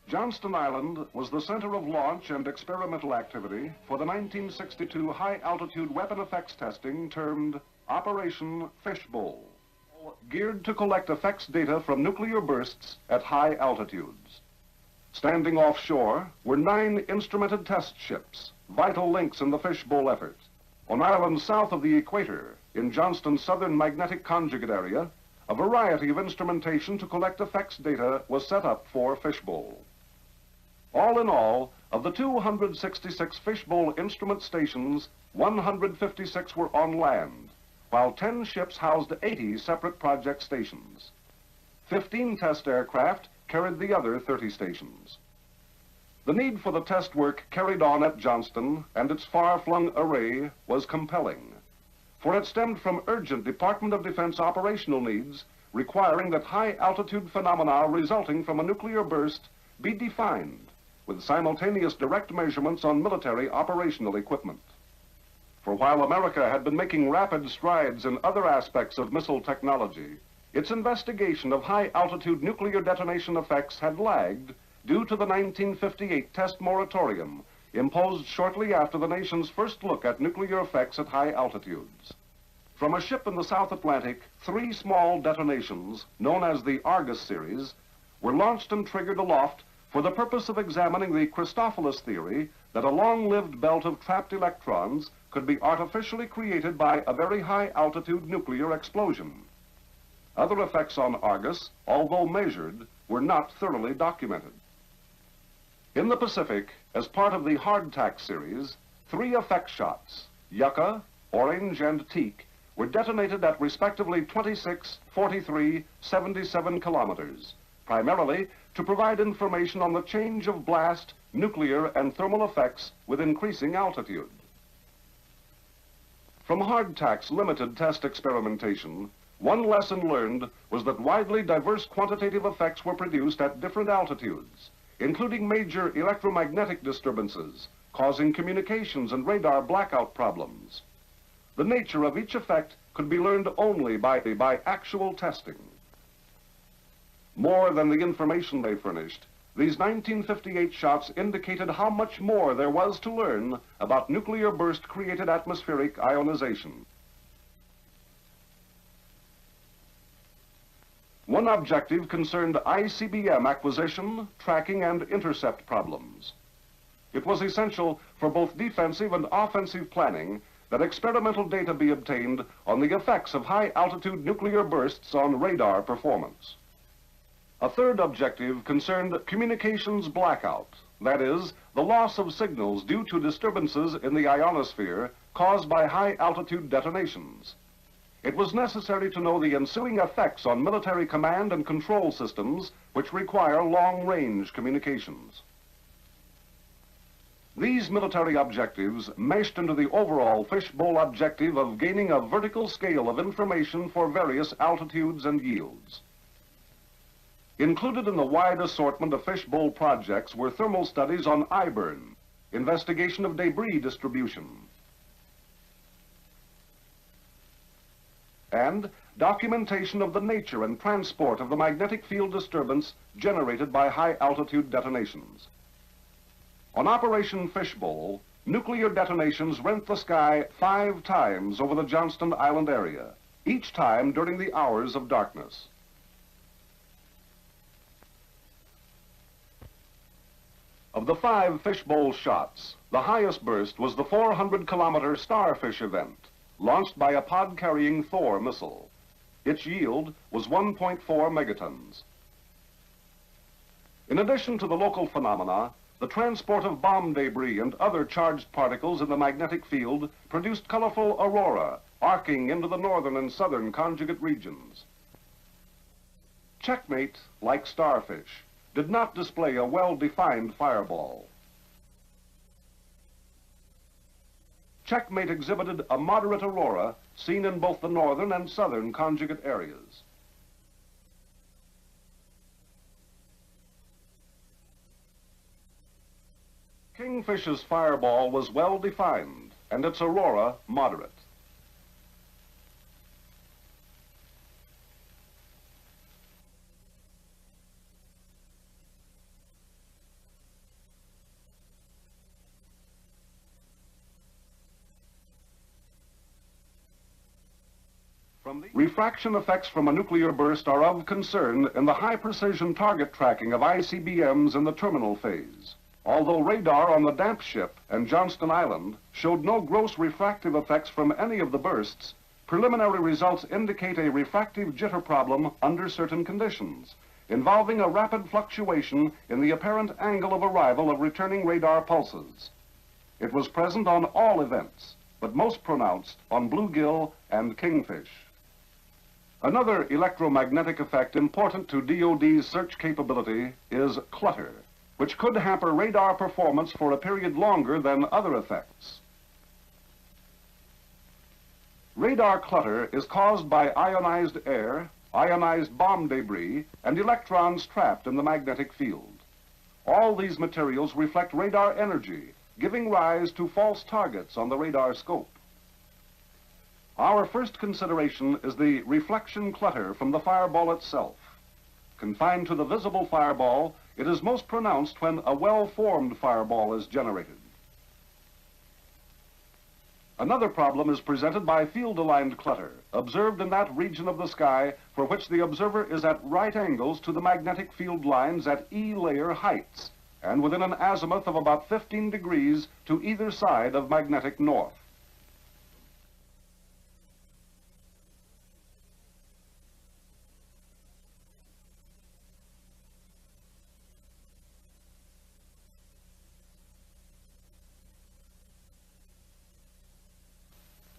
Johnston Island was the center of launch and experimental activity for the 1962 high-altitude weapon effects testing termed Operation Fishbowl, geared to collect effects data from nuclear bursts at high altitudes. Standing offshore were 9 instrumented test ships, vital links in the Fishbowl effort. On islands south of the equator, in Johnston's southern magnetic conjugate area, a variety of instrumentation to collect effects data was set up for Fishbowl. All in all, of the 266 Fishbowl instrument stations, 156 were on land, while 10 ships housed 80 separate project stations. 15 test aircraft carried the other 30 stations. The need for the test work carried on at Johnston and its far-flung array was compelling, for it stemmed from urgent Department of Defense operational needs requiring that high-altitude phenomena resulting from a nuclear burst be defined, with simultaneous direct measurements on military operational equipment. For while America had been making rapid strides in other aspects of missile technology, its investigation of high-altitude nuclear detonation effects had lagged due to the 1958 test moratorium imposed shortly after the nation's first look at nuclear effects at high altitudes. From a ship in the South Atlantic, 3 small detonations, known as the Argus series, were launched and triggered aloft for the purpose of examining the Christophilus theory that a long-lived belt of trapped electrons could be artificially created by a very high-altitude nuclear explosion. Other effects on Argus, although measured, were not thoroughly documented. In the Pacific, as part of the Hardtack series, 3 effect shots, Yucca, Orange, and Teak, were detonated at respectively 26, 43, 77 kilometers, primarily to provide information on the change of blast, nuclear, and thermal effects with increasing altitude. From Hardtack's limited test experimentation, one lesson learned was that widely diverse quantitative effects were produced at different altitudes, including major electromagnetic disturbances, causing communications and radar blackout problems. The nature of each effect could be learned only by actual testing. More than the information they furnished, these 1958 shots indicated how much more there was to learn about nuclear burst-created atmospheric ionization. One objective concerned ICBM acquisition, tracking, and intercept problems. It was essential for both defensive and offensive planning that experimental data be obtained on the effects of high-altitude nuclear bursts on radar performance. A third objective concerned communications blackout, that is, the loss of signals due to disturbances in the ionosphere caused by high-altitude detonations. It was necessary to know the ensuing effects on military command and control systems which require long-range communications. These military objectives meshed into the overall fishbowl objective of gaining a vertical scale of information for various altitudes and yields. Included in the wide assortment of fishbowl projects were thermal studies on I-burn, investigation of debris distribution, and documentation of the nature and transport of the magnetic field disturbance generated by high-altitude detonations. On Operation Fishbowl, nuclear detonations rent the sky 5 times over the Johnston Island area, each time during the hours of darkness. Of the 5 fishbowl shots, the highest burst was the 400-kilometer Starfish event, launched by a pod-carrying Thor missile. Its yield was 1.4 megatons. In addition to the local phenomena, the transport of bomb debris and other charged particles in the magnetic field produced colorful aurora, arcing into the northern and southern conjugate regions. Checkmate, like Starfish, did not display a well-defined fireball. Checkmate exhibited a moderate aurora seen in both the northern and southern conjugate areas. Kingfish's fireball was well defined and its aurora moderate. Refraction effects from a nuclear burst are of concern in the high-precision target tracking of ICBMs in the terminal phase. Although radar on the damp ship and Johnston Island showed no gross refractive effects from any of the bursts, preliminary results indicate a refractive jitter problem under certain conditions, involving a rapid fluctuation in the apparent angle of arrival of returning radar pulses. It was present on all events, but most pronounced on bluegill and kingfish. Another electromagnetic effect important to DoD's search capability is clutter, which could hamper radar performance for a period longer than other effects. Radar clutter is caused by ionized air, ionized bomb debris, and electrons trapped in the magnetic field. All these materials reflect radar energy, giving rise to false targets on the radar scope. Our first consideration is the reflection clutter from the fireball itself. Confined to the visible fireball, it is most pronounced when a well-formed fireball is generated. Another problem is presented by field-aligned clutter, observed in that region of the sky for which the observer is at right angles to the magnetic field lines at E-layer heights, and within an azimuth of about 15 degrees to either side of magnetic north.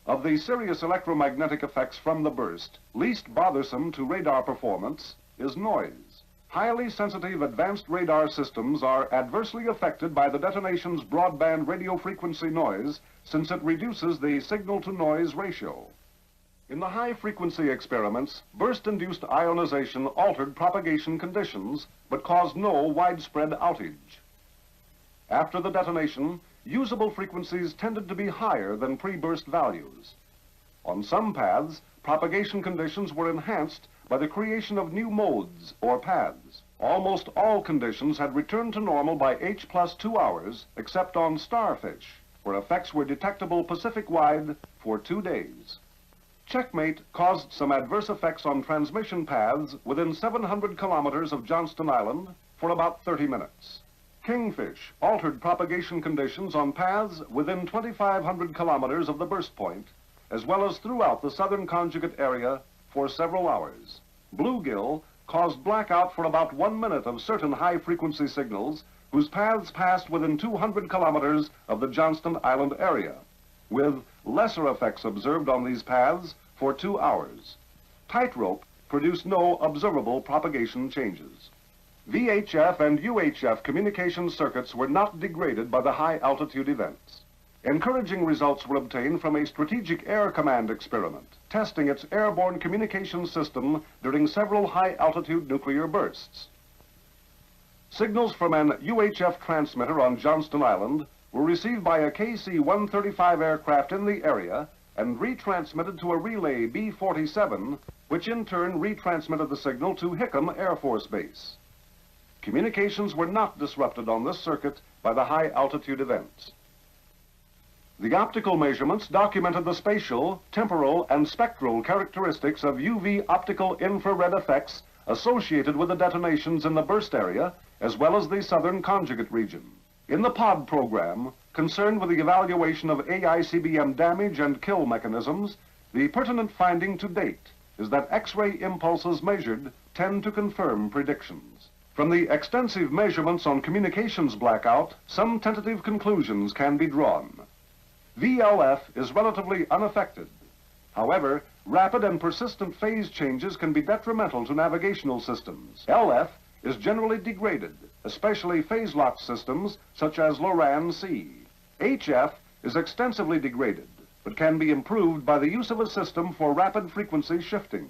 Of the serious electromagnetic effects from the burst, least bothersome to radar performance is noise. Highly sensitive advanced radar systems are adversely affected by the detonation's broadband radio frequency noise, since it reduces the signal-to-noise ratio. In the high-frequency experiments, burst-induced ionization altered propagation conditions, but caused no widespread outage. After the detonation, usable frequencies tended to be higher than pre-burst values. On some paths, propagation conditions were enhanced by the creation of new modes or paths. Almost all conditions had returned to normal by H plus 2 hours, except on starfish, where effects were detectable Pacific-wide for 2 days. Checkmate caused some adverse effects on transmission paths within 700 kilometers of Johnston Island for about 30 minutes. Kingfish altered propagation conditions on paths within 2,500 kilometers of the burst point, as well as throughout the southern conjugate area for several hours. Bluegill caused blackout for about 1 minute of certain high-frequency signals whose paths passed within 200 kilometers of the Johnston Island area, with lesser effects observed on these paths for 2 hours. Tightrope produced no observable propagation changes. VHF and UHF communication circuits were not degraded by the high-altitude events. Encouraging results were obtained from a strategic air command experiment, testing its airborne communication system during several high-altitude nuclear bursts. Signals from an UHF transmitter on Johnston Island were received by a KC-135 aircraft in the area and retransmitted to a relay B-47, which in turn retransmitted the signal to Hickam Air Force Base. Communications were not disrupted on this circuit by the high-altitude events. The optical measurements documented the spatial, temporal, and spectral characteristics of UV optical infrared effects associated with the detonations in the burst area, as well as the southern conjugate region. In the POD program, concerned with the evaluation of AICBM damage and kill mechanisms, the pertinent finding to date is that X-ray impulses measured tend to confirm predictions. From the extensive measurements on communications blackout, some tentative conclusions can be drawn. VLF is relatively unaffected. However, rapid and persistent phase changes can be detrimental to navigational systems. LF is generally degraded, especially phase-locked systems such as LORAN-C. HF is extensively degraded, but can be improved by the use of a system for rapid frequency shifting.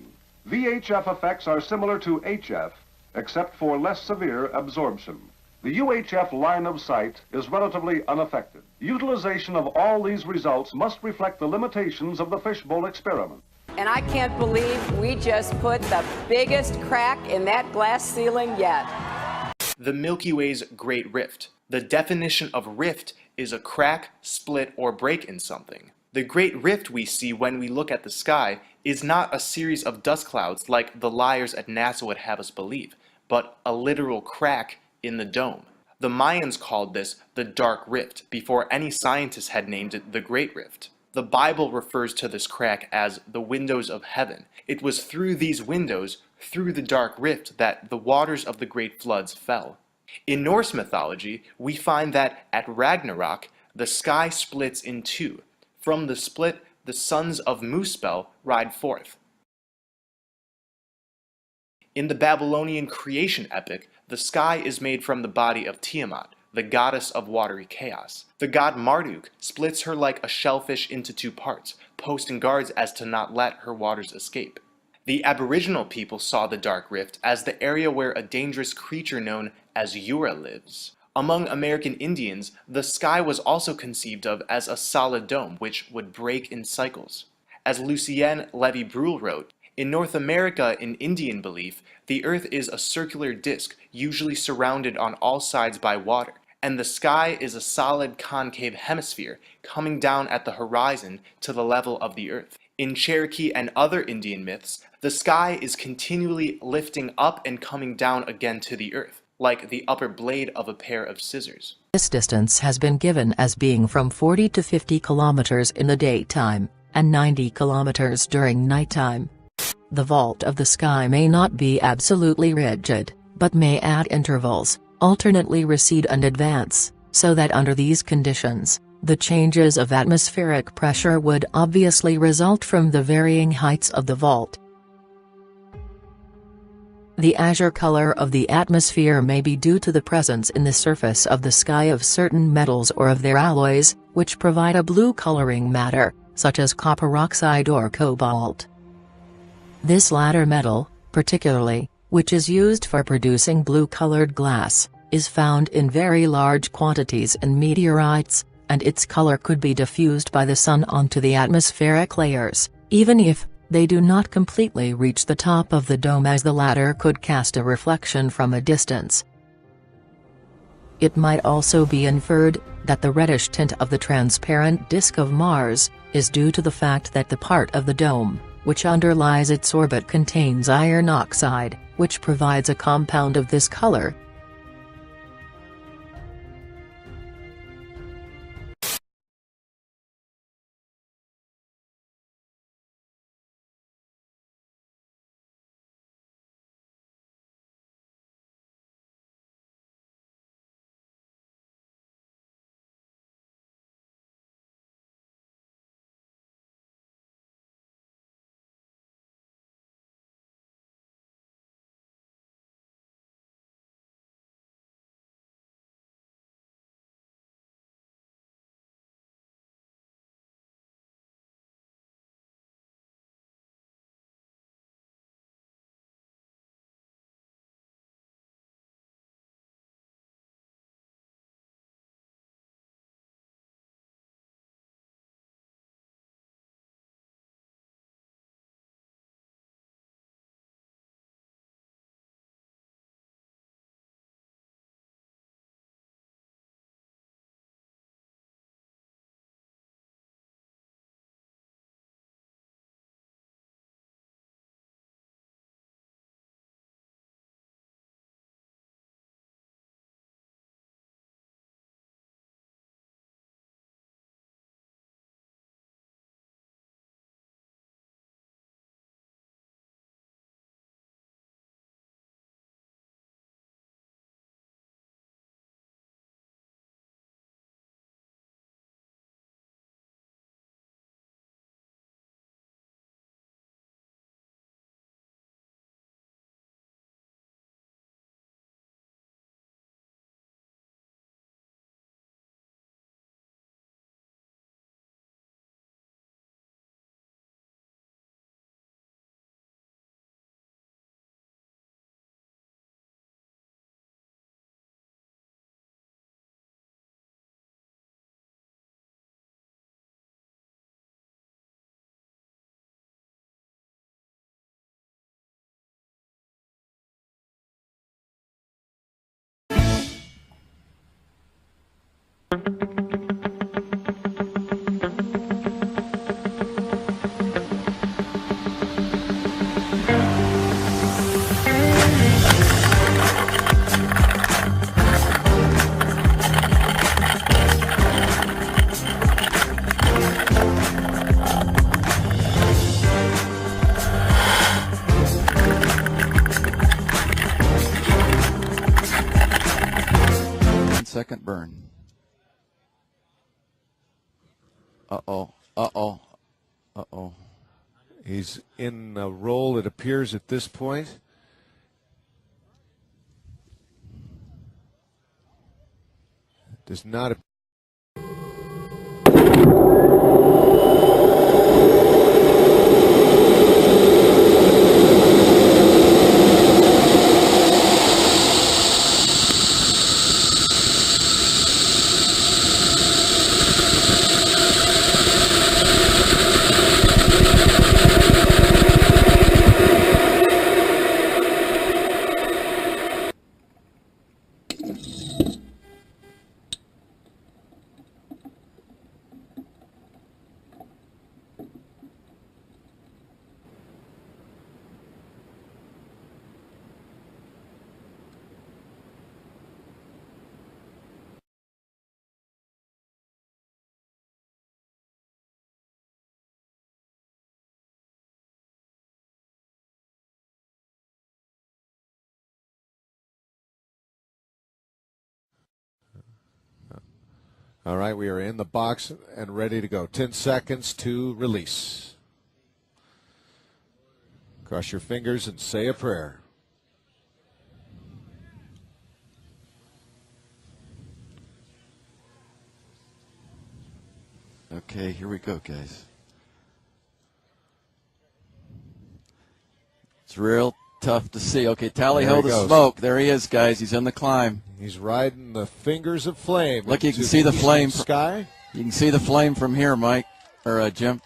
VHF effects are similar to HF, except for less severe absorption. The UHF line of sight is relatively unaffected. Utilization of all these results must reflect the limitations of the fishbowl experiment. And I can't believe we just put the biggest crack in that glass ceiling yet. The Milky Way's Great Rift. The definition of rift is a crack, split, or break in something. The Great Rift we see when we look at the sky is not a series of dust clouds like the liars at NASA would have us believe, but a literal crack in the dome. The Mayans called this the Dark Rift before any scientists had named it the Great Rift. The Bible refers to this crack as the windows of heaven. It was through these windows, through the dark rift, that the waters of the great floods fell. In Norse mythology, we find that at Ragnarok, the sky splits in two. From the split, the sons of Muspel ride forth. In the Babylonian creation epic, the sky is made from the body of Tiamat, the goddess of watery chaos. The god Marduk splits her like a shellfish into two parts, posting guards as to not let her waters escape. The Aboriginal people saw the dark rift as the area where a dangerous creature known as Yura lives. Among American Indians, the sky was also conceived of as a solid dome which would break in cycles. As Lucien Levy Bruhl wrote, in North America, in Indian belief, the earth is a circular disk, usually surrounded on all sides by water, and the sky is a solid concave hemisphere coming down at the horizon to the level of the earth. In Cherokee and other Indian myths, the sky is continually lifting up and coming down again to the earth, like the upper blade of a pair of scissors. This distance has been given as being from 40 to 50 kilometers in the daytime, and 90 kilometers during nighttime. The vault of the sky may not be absolutely rigid, but may at intervals, alternately recede and advance, so that under these conditions, the changes of atmospheric pressure would obviously result from the varying heights of the vault. The azure color of the atmosphere may be due to the presence in the surface of the sky of certain metals or of their alloys, which provide a blue coloring matter, such as copper oxide or cobalt. This latter metal, particularly, which is used for producing blue-colored glass, is found in very large quantities in meteorites, and its color could be diffused by the sun onto the atmospheric layers, even if they do not completely reach the top of the dome, as the latter could cast a reflection from a distance. It might also be inferred that the reddish tint of the transparent disk of Mars is due to the fact that the part of the dome which underlies its orbit contains iron oxide, which provides a compound of this color. Second burn. Uh-oh. Uh-oh. Uh-oh. He's in a roll, it appears, at this point. Does not appear. All right, we are in the box and ready to go. 10 seconds to release. Cross your fingers and say a prayer. Okay, here we go, guys. It's real tough to see. Okay, tally There ho he the goes. smoke. There he is, guys. He's in the climb. He's riding the fingers of flame. Look, you can into see the eastern flame. Sky. You can see the flame from here, Mike, or Jim.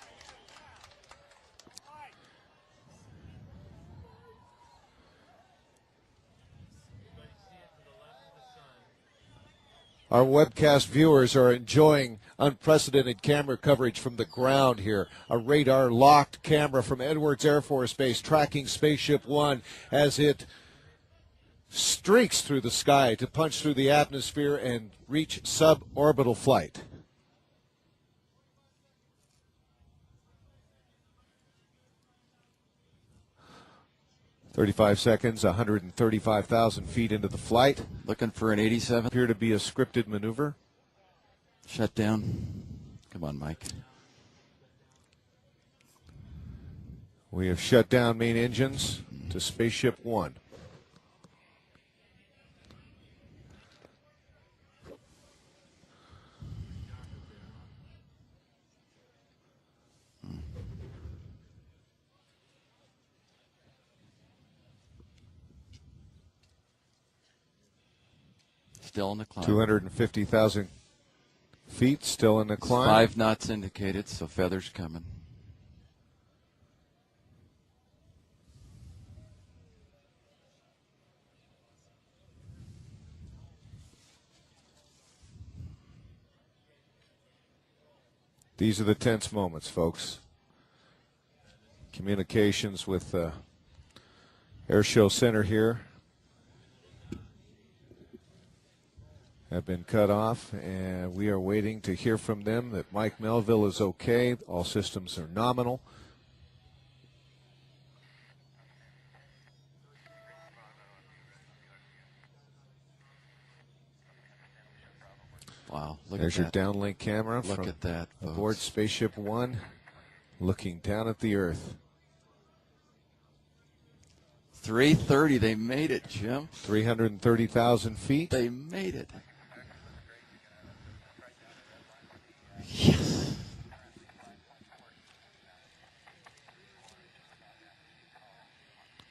Our webcast viewers are enjoying unprecedented camera coverage from the ground here. A radar-locked camera from Edwards Air Force Base tracking Spaceship One as it streaks through the sky to punch through the atmosphere and reach suborbital flight. "35 seconds, 135,000 feet into the flight. Looking for an 87. Appear to be a scripted maneuver. Shut down. Come on, Mike. We have shut down main engines to Spaceship One. Still in the climb. 250,000 feet, still in the climb. 5 knots indicated, so feathers coming. These are the tense moments, folks. Communications with Air Show Center here have been cut off, and we are waiting to hear from them that Mike Melville is okay. All systems are nominal. Wow, look There's at your that. downlink camera Look from at that, aboard folks. Spaceship One, looking down at the Earth. 330, they made it, Jim. 330,000 feet. They made it. Yes.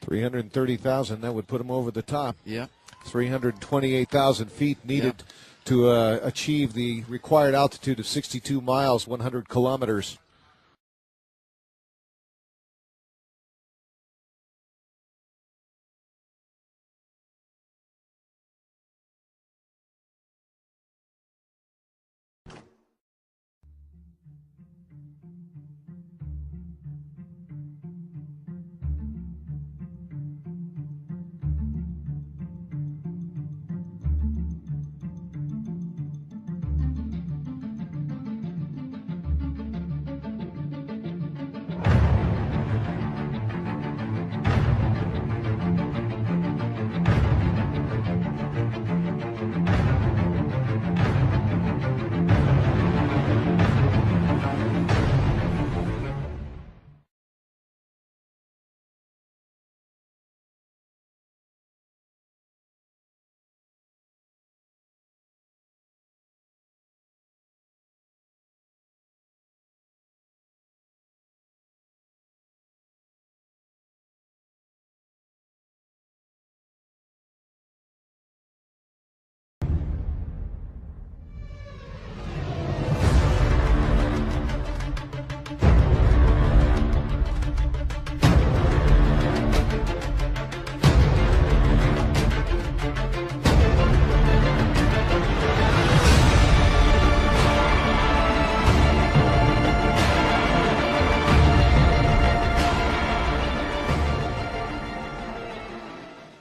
$330,000, that would put them over the top. Yeah. 328,000 feet needed to achieve the required altitude of 62 miles, 100 kilometers.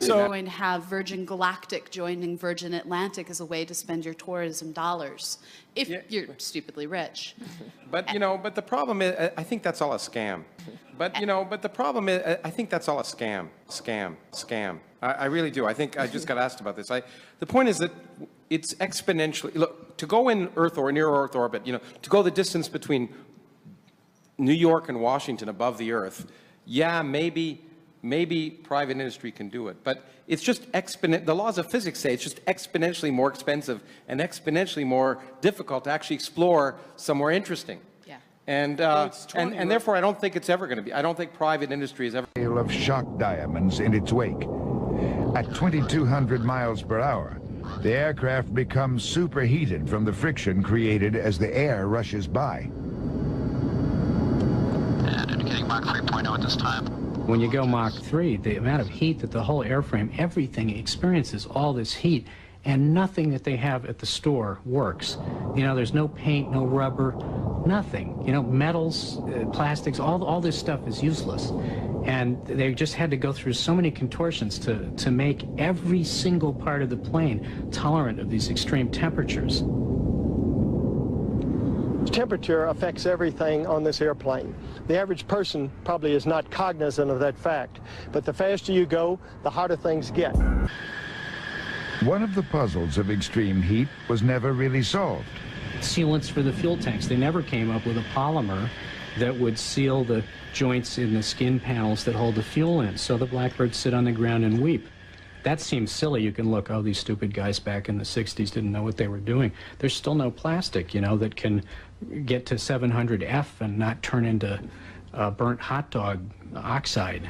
We're going to have Virgin Galactic joining Virgin Atlantic as a way to spend your tourism dollars if you're stupidly rich. But but the problem is, I think that's all a scam. But the problem is, I think that's all a scam. I really do. I think I just got asked about this. The point is that it's exponentially, look, to go in Earth or near Earth orbit, you know, to go the distance between New York and Washington above the Earth, yeah, maybe private industry can do it, but it's just the laws of physics say it's just exponentially more expensive and exponentially more difficult to actually explore somewhere interesting. Yeah. And therefore, I don't think it's ever going to be. I don't think private industry is ever. Of shock diamonds in its wake. At 2,200 miles per hour, the aircraft becomes superheated from the friction created as the air rushes by. And indicating Mach 3.0 at this time. When you go Mach 3, the amount of heat that the whole airframe, everything experiences all this heat, and nothing that they have at the store works. You know, there's no paint, no rubber, nothing. You know, metals, plastics, all this stuff is useless. And they just had to go through so many contortions to make every single part of the plane tolerant of these extreme temperatures. Temperature affects everything on this airplane. The average person probably is not cognizant of that fact, but the faster you go, the hotter things get. One of the puzzles of extreme heat was never really solved. Sealants for the fuel tanks. They never came up with a polymer that would seal the joints in the skin panels that hold the fuel in, so the blackbirds sit on the ground and weep. That seems silly. You can look, oh, these stupid guys back in the 60s didn't know what they were doing. There's still no plastic, you know, that can get to 700F and not turn into burnt hot dog oxide.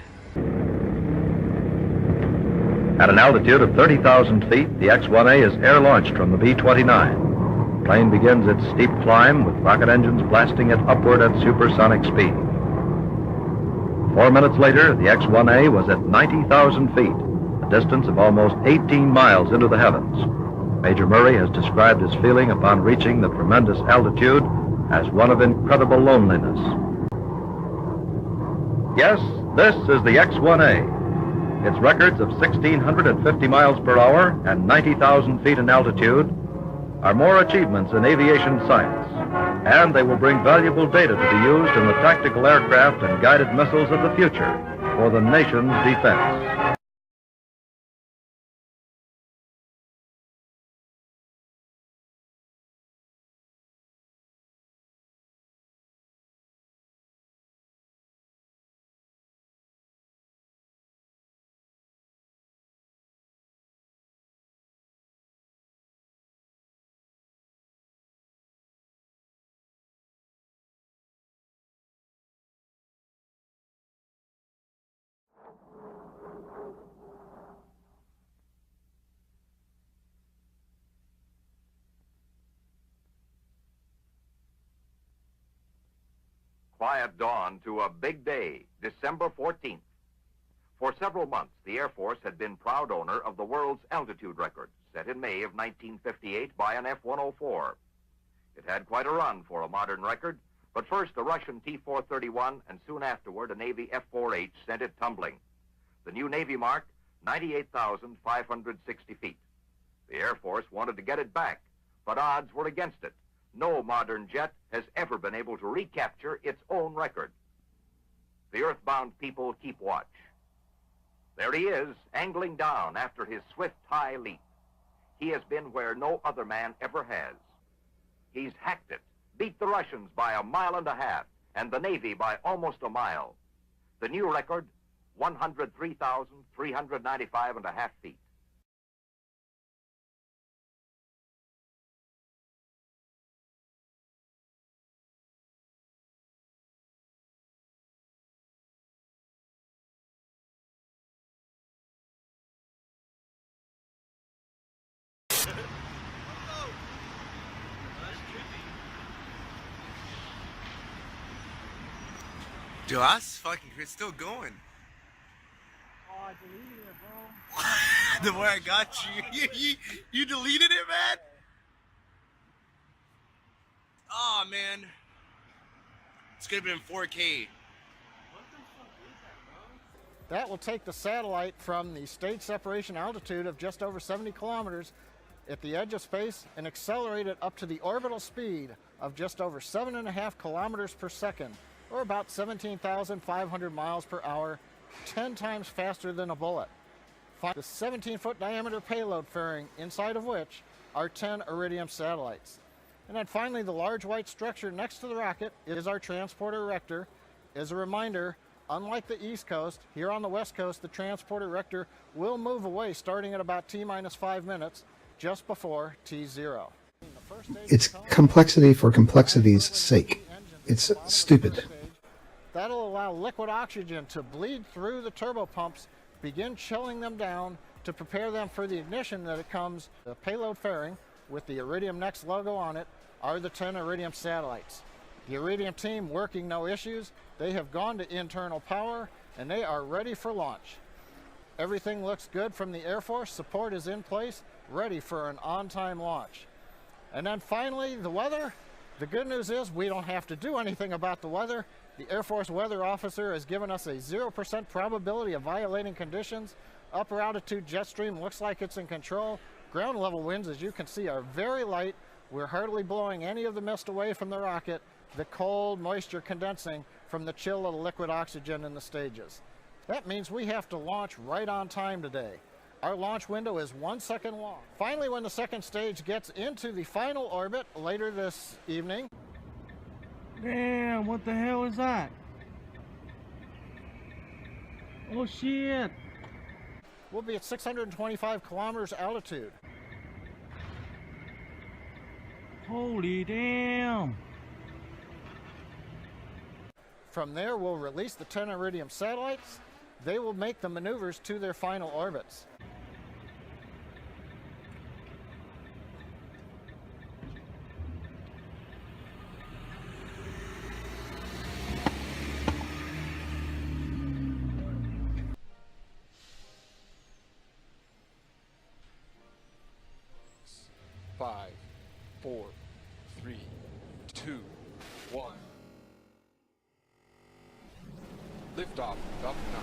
At an altitude of 30,000 feet, the X-1A is air-launched from the B-29. The plane begins its steep climb with rocket engines blasting it upward at supersonic speed. 4 minutes later, the X-1A was at 90,000 feet, a distance of almost 18 miles into the heavens. Major Murray has described his feeling upon reaching the tremendous altitude as one of incredible loneliness. Yes, this is the X-1A. Its records of 1,650 miles per hour and 90,000 feet in altitude are more achievements in aviation science, and they will bring valuable data to be used in the tactical aircraft and guided missiles of the future for the nation's defense. Quiet dawn to a big day, December 14th. For several months, the Air Force had been proud owner of the world's altitude record, set in May of 1958 by an F-104. It had quite a run for a modern record, but first a Russian T-431 and soon afterward a Navy F-4H sent it tumbling. The new Navy mark, 98,560 feet. The Air Force wanted to get it back, but odds were against it. No modern jet has ever been able to recapture its own record. The earthbound people keep watch. There he is, angling down after his swift high leap. He has been where no other man ever has. He's hacked it, beat the Russians by 1.5 miles, and the Navy by almost a mile. The new record, 103,395.5 feet. Dude, that's fucking, it's still going. Oh, I deleted it, bro. The way I got you. You deleted it, man? Oh, man. It's gonna be in 4K. That will take the satellite from the stage separation altitude of just over 70 kilometers at the edge of space and accelerate it up to the orbital speed of just over 7.5 kilometers per second, or about 17,500 miles per hour, 10 times faster than a bullet. The 17-foot diameter payload fairing, inside of which our 10 Iridium satellites. And then finally, the large white structure next to the rocket is our transporter erector. As a reminder, unlike the East Coast, here on the West Coast, the transporter erector will move away starting at about T-minus 5 minutes, just before T0. It's complexity for complexity's sake. It's stupid. That'll allow liquid oxygen to bleed through the turbopumps, begin chilling them down to prepare them for the ignition that it comes. The payload fairing with the Iridium Next logo on it are the 10 Iridium satellites. The Iridium team working no issues. They have gone to internal power and they are ready for launch. Everything looks good from the Air Force. Support is in place, ready for an on-time launch. And then finally, the weather. The good news is we don't have to do anything about the weather. The Air Force weather officer has given us a 0% probability of violating conditions. Upper altitude jet stream looks like it's in control. Ground level winds, as you can see, are very light. We're hardly blowing any of the mist away from the rocket. The cold moisture condensing from the chill of the liquid oxygen in the stages. That means we have to launch right on time today. Our launch window is 1 second long. Finally, when the second stage gets into the final orbit later this evening. Damn, what the hell is that? Oh shit. We'll be at 625 kilometers altitude. Holy damn. From there, we'll release the 10 Iridium satellites. They will make the maneuvers to their final orbits. Five, 4, 3, 2, 1. Liftoff, Falcon 9.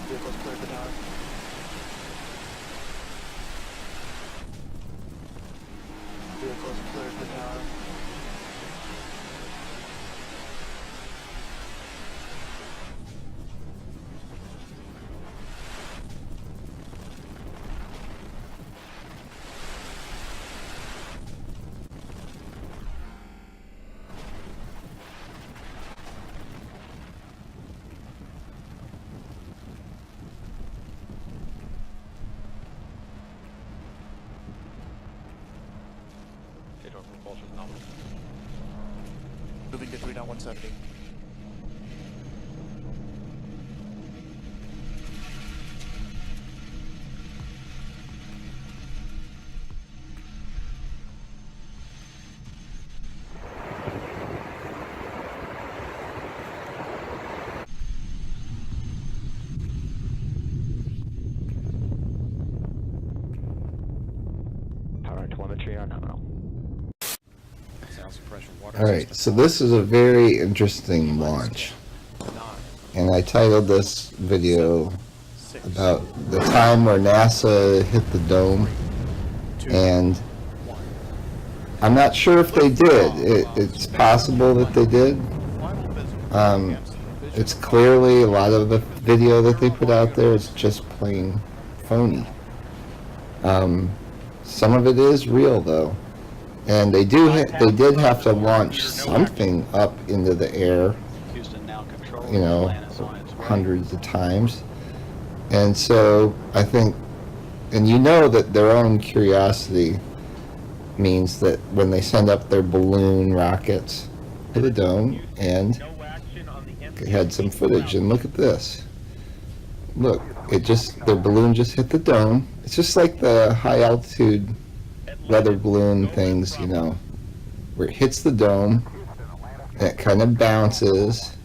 Vehicles cleared for tower. Vehicles cleared for tower. Moving to 3.170. Power and telemetry are nominal. Alright, so this is a very interesting launch. And I titled this video about the time where NASA hit the dome. And I'm not sure if they did. It's possible that they did. It's clearly a lot of the video that they put out there is just plain phony. Some of it is real though. And they did have to launch something up into the air, you know, hundreds of times. And so I think, and you know that their own curiosity means that when they send up their balloon rockets to the dome, and they had some footage, and look at this. Look, their balloon just hit the dome. It's just like the high altitude weather balloon things, you know, where it hits the dome, and it kind of bounces,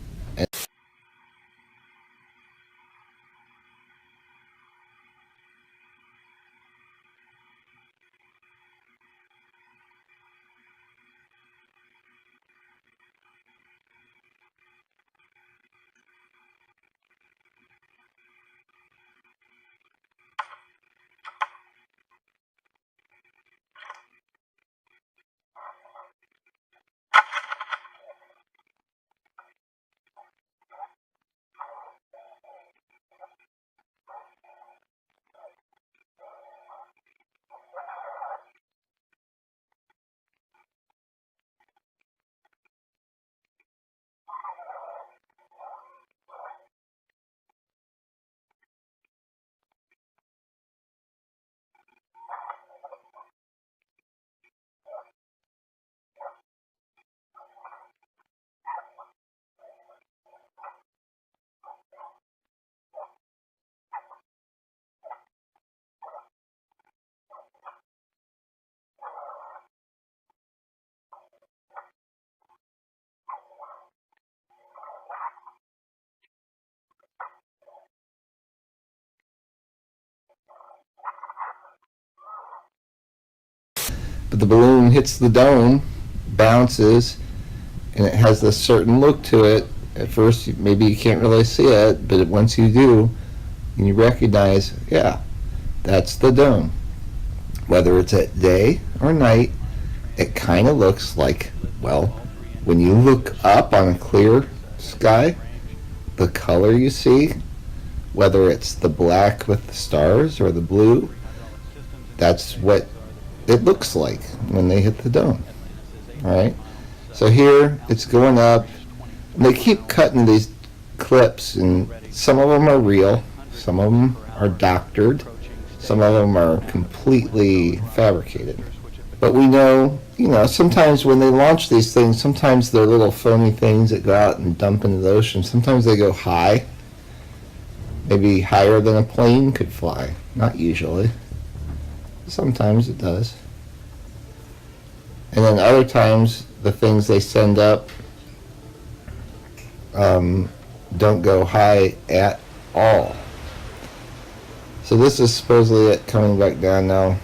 but the balloon hits the dome, bounces, and it has this certain look to it. At first, maybe you can't really see it, but once you do, you recognize, yeah, that's the dome. Whether it's at day or night, it kind of looks like, well, when you look up on a clear sky, the color you see, whether it's the black with the stars or the blue, that's what it looks like when they hit the dome. All right? So here, it's going up. And they keep cutting these clips, and some of them are real, some of them are doctored, some of them are completely fabricated. But we know, sometimes when they launch these things, sometimes they're little phony things that go out and dump into the ocean. Sometimes they go high, maybe higher than a plane could fly. Not usually. Sometimes it does. And then other times, the things they send up don't go high at all. So this is supposedly it coming back down now.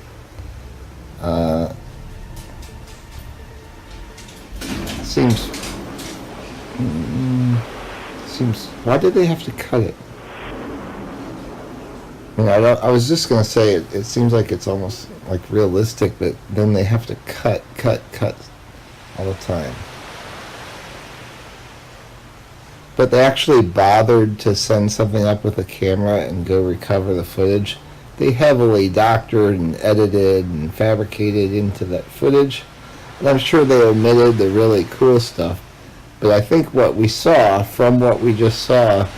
Seems. Why did they have to cut it? I was just gonna say it seems like it's almost like realistic, but then they have to cut all the time. But they actually bothered to send something up with a camera and go recover the footage. They heavily doctored and edited and fabricated into that footage. And I'm sure they omitted the really cool stuff. But I think what we saw, from what we just saw,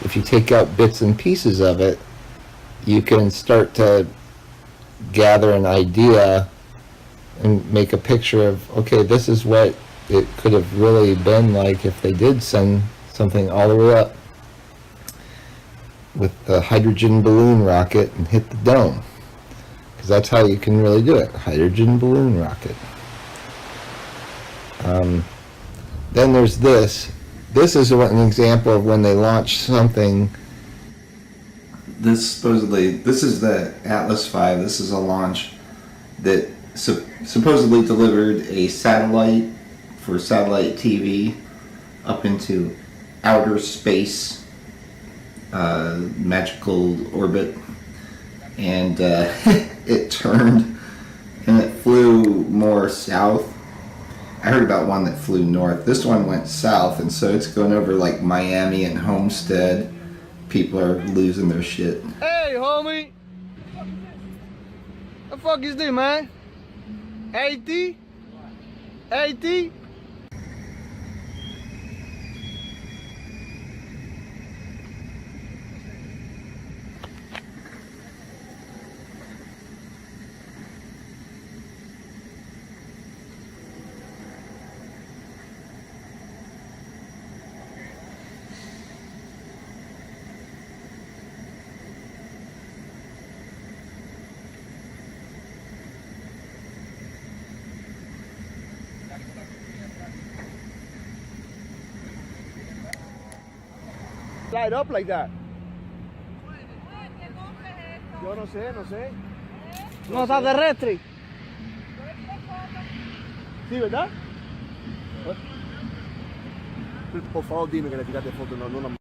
if you take out bits and pieces of it, you can start to gather an idea and make a picture of, okay, this is what it could have really been like if they did send something all the way up with the hydrogen balloon rocket and hit the dome. Because that's how you can really do it, hydrogen balloon rocket. Then there's this. This is an example of when they launched something. This is the Atlas V. This is a launch that supposedly delivered a satellite for satellite TV up into outer space, magical orbit, and it turned and it flew more south. I heard about one that flew north. This one went south, and so it's going over like Miami and Homestead. People are losing their shit. Hey, homie! The fuck is this, man? AT? AT? Slide up like that. Yo no sé. No está terrestre. Sí, ¿verdad? Por favor, dime que le tiraste foto, no.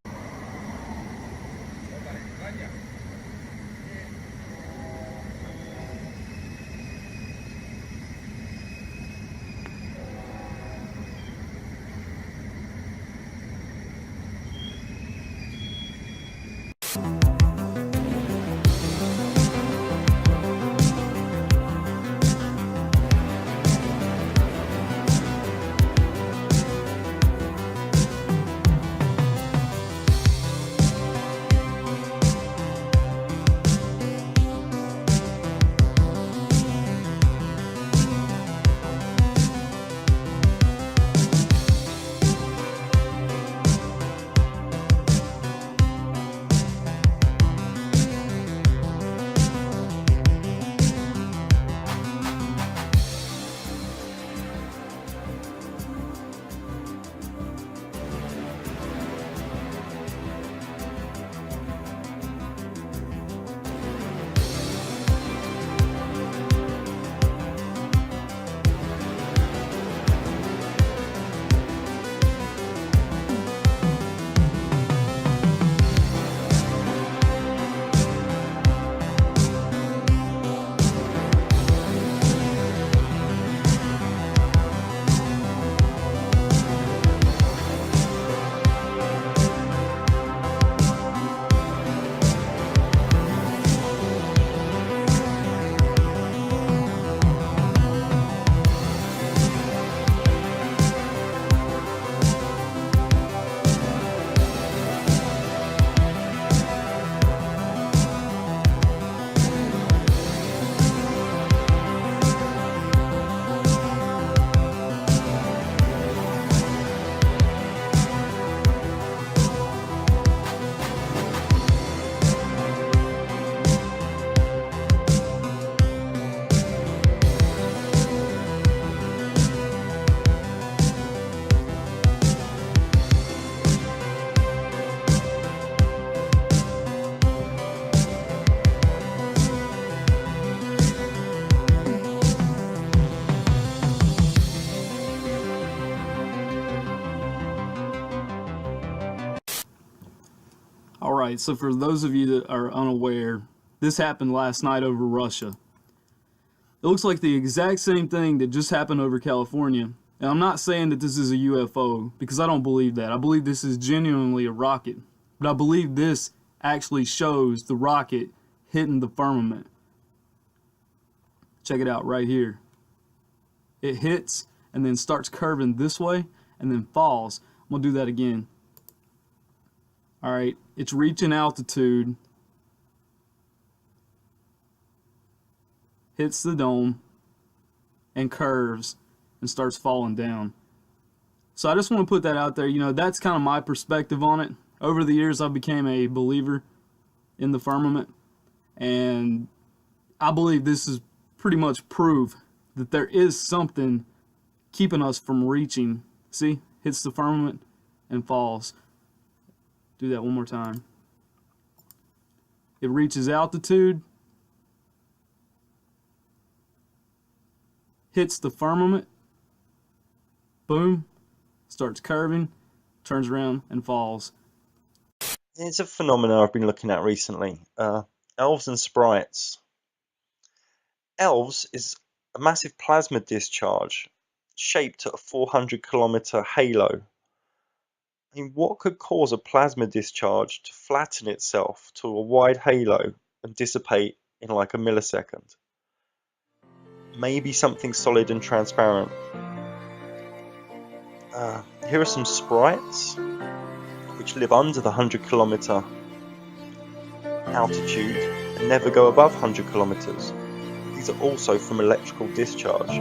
Alright, so for those of you that are unaware, this happened last night over Russia. It looks like the exact same thing that just happened over California. And I'm not saying that this is a UFO, because I don't believe that. I believe this is genuinely a rocket. But I believe this actually shows the rocket hitting the firmament. Check it out right here. It hits and then starts curving this way and then falls. I'm going to do that again. Alright, it's reaching altitude, hits the dome, and curves and starts falling down. So I just want to put that out there. You know, that's kind of my perspective on it. Over the years, I became a believer in the firmament, and I believe this is pretty much proof that there is something keeping us from reaching. See, hits the firmament and falls. Do that one more time. It reaches altitude, hits the firmament, boom, starts curving, turns around and falls. It's a phenomenon I've been looking at recently. Elves and sprites. Elves is a massive plasma discharge shaped at a 400-kilometer halo. I mean, what could cause a plasma discharge to flatten itself to a wide halo and dissipate in like a millisecond? Maybe something solid and transparent. Here are some sprites which live under the 100-kilometer altitude and never go above 100 kilometers. These are also from electrical discharge.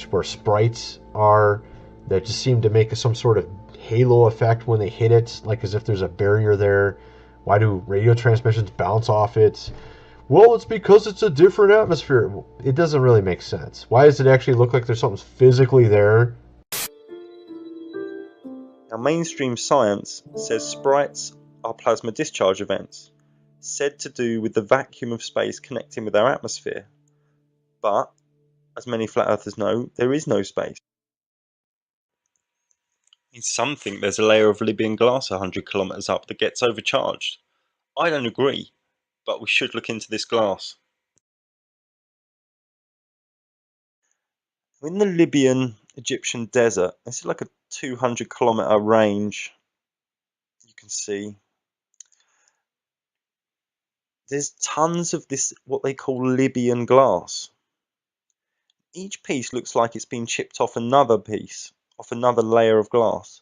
Where sprites are that just seem to make some sort of halo effect when they hit it, like as if there's a barrier there. Why do radio transmissions bounce off it? Well, it's because it's a different atmosphere. It doesn't really make sense. Why does it actually look like there's something physically there? Now, mainstream science says sprites are plasma discharge events, said to do with the vacuum of space connecting with our atmosphere. But as many flat earthers know, there is no space. Some think there's a layer of Libyan glass 100 kilometers up that gets overcharged. I don't agree, but we should look into this glass. In the Libyan Egyptian desert, this is like a 200-kilometer range. You can see there's tons of this, what they call Libyan glass. Each piece looks like it's been chipped off another piece, off another layer of glass.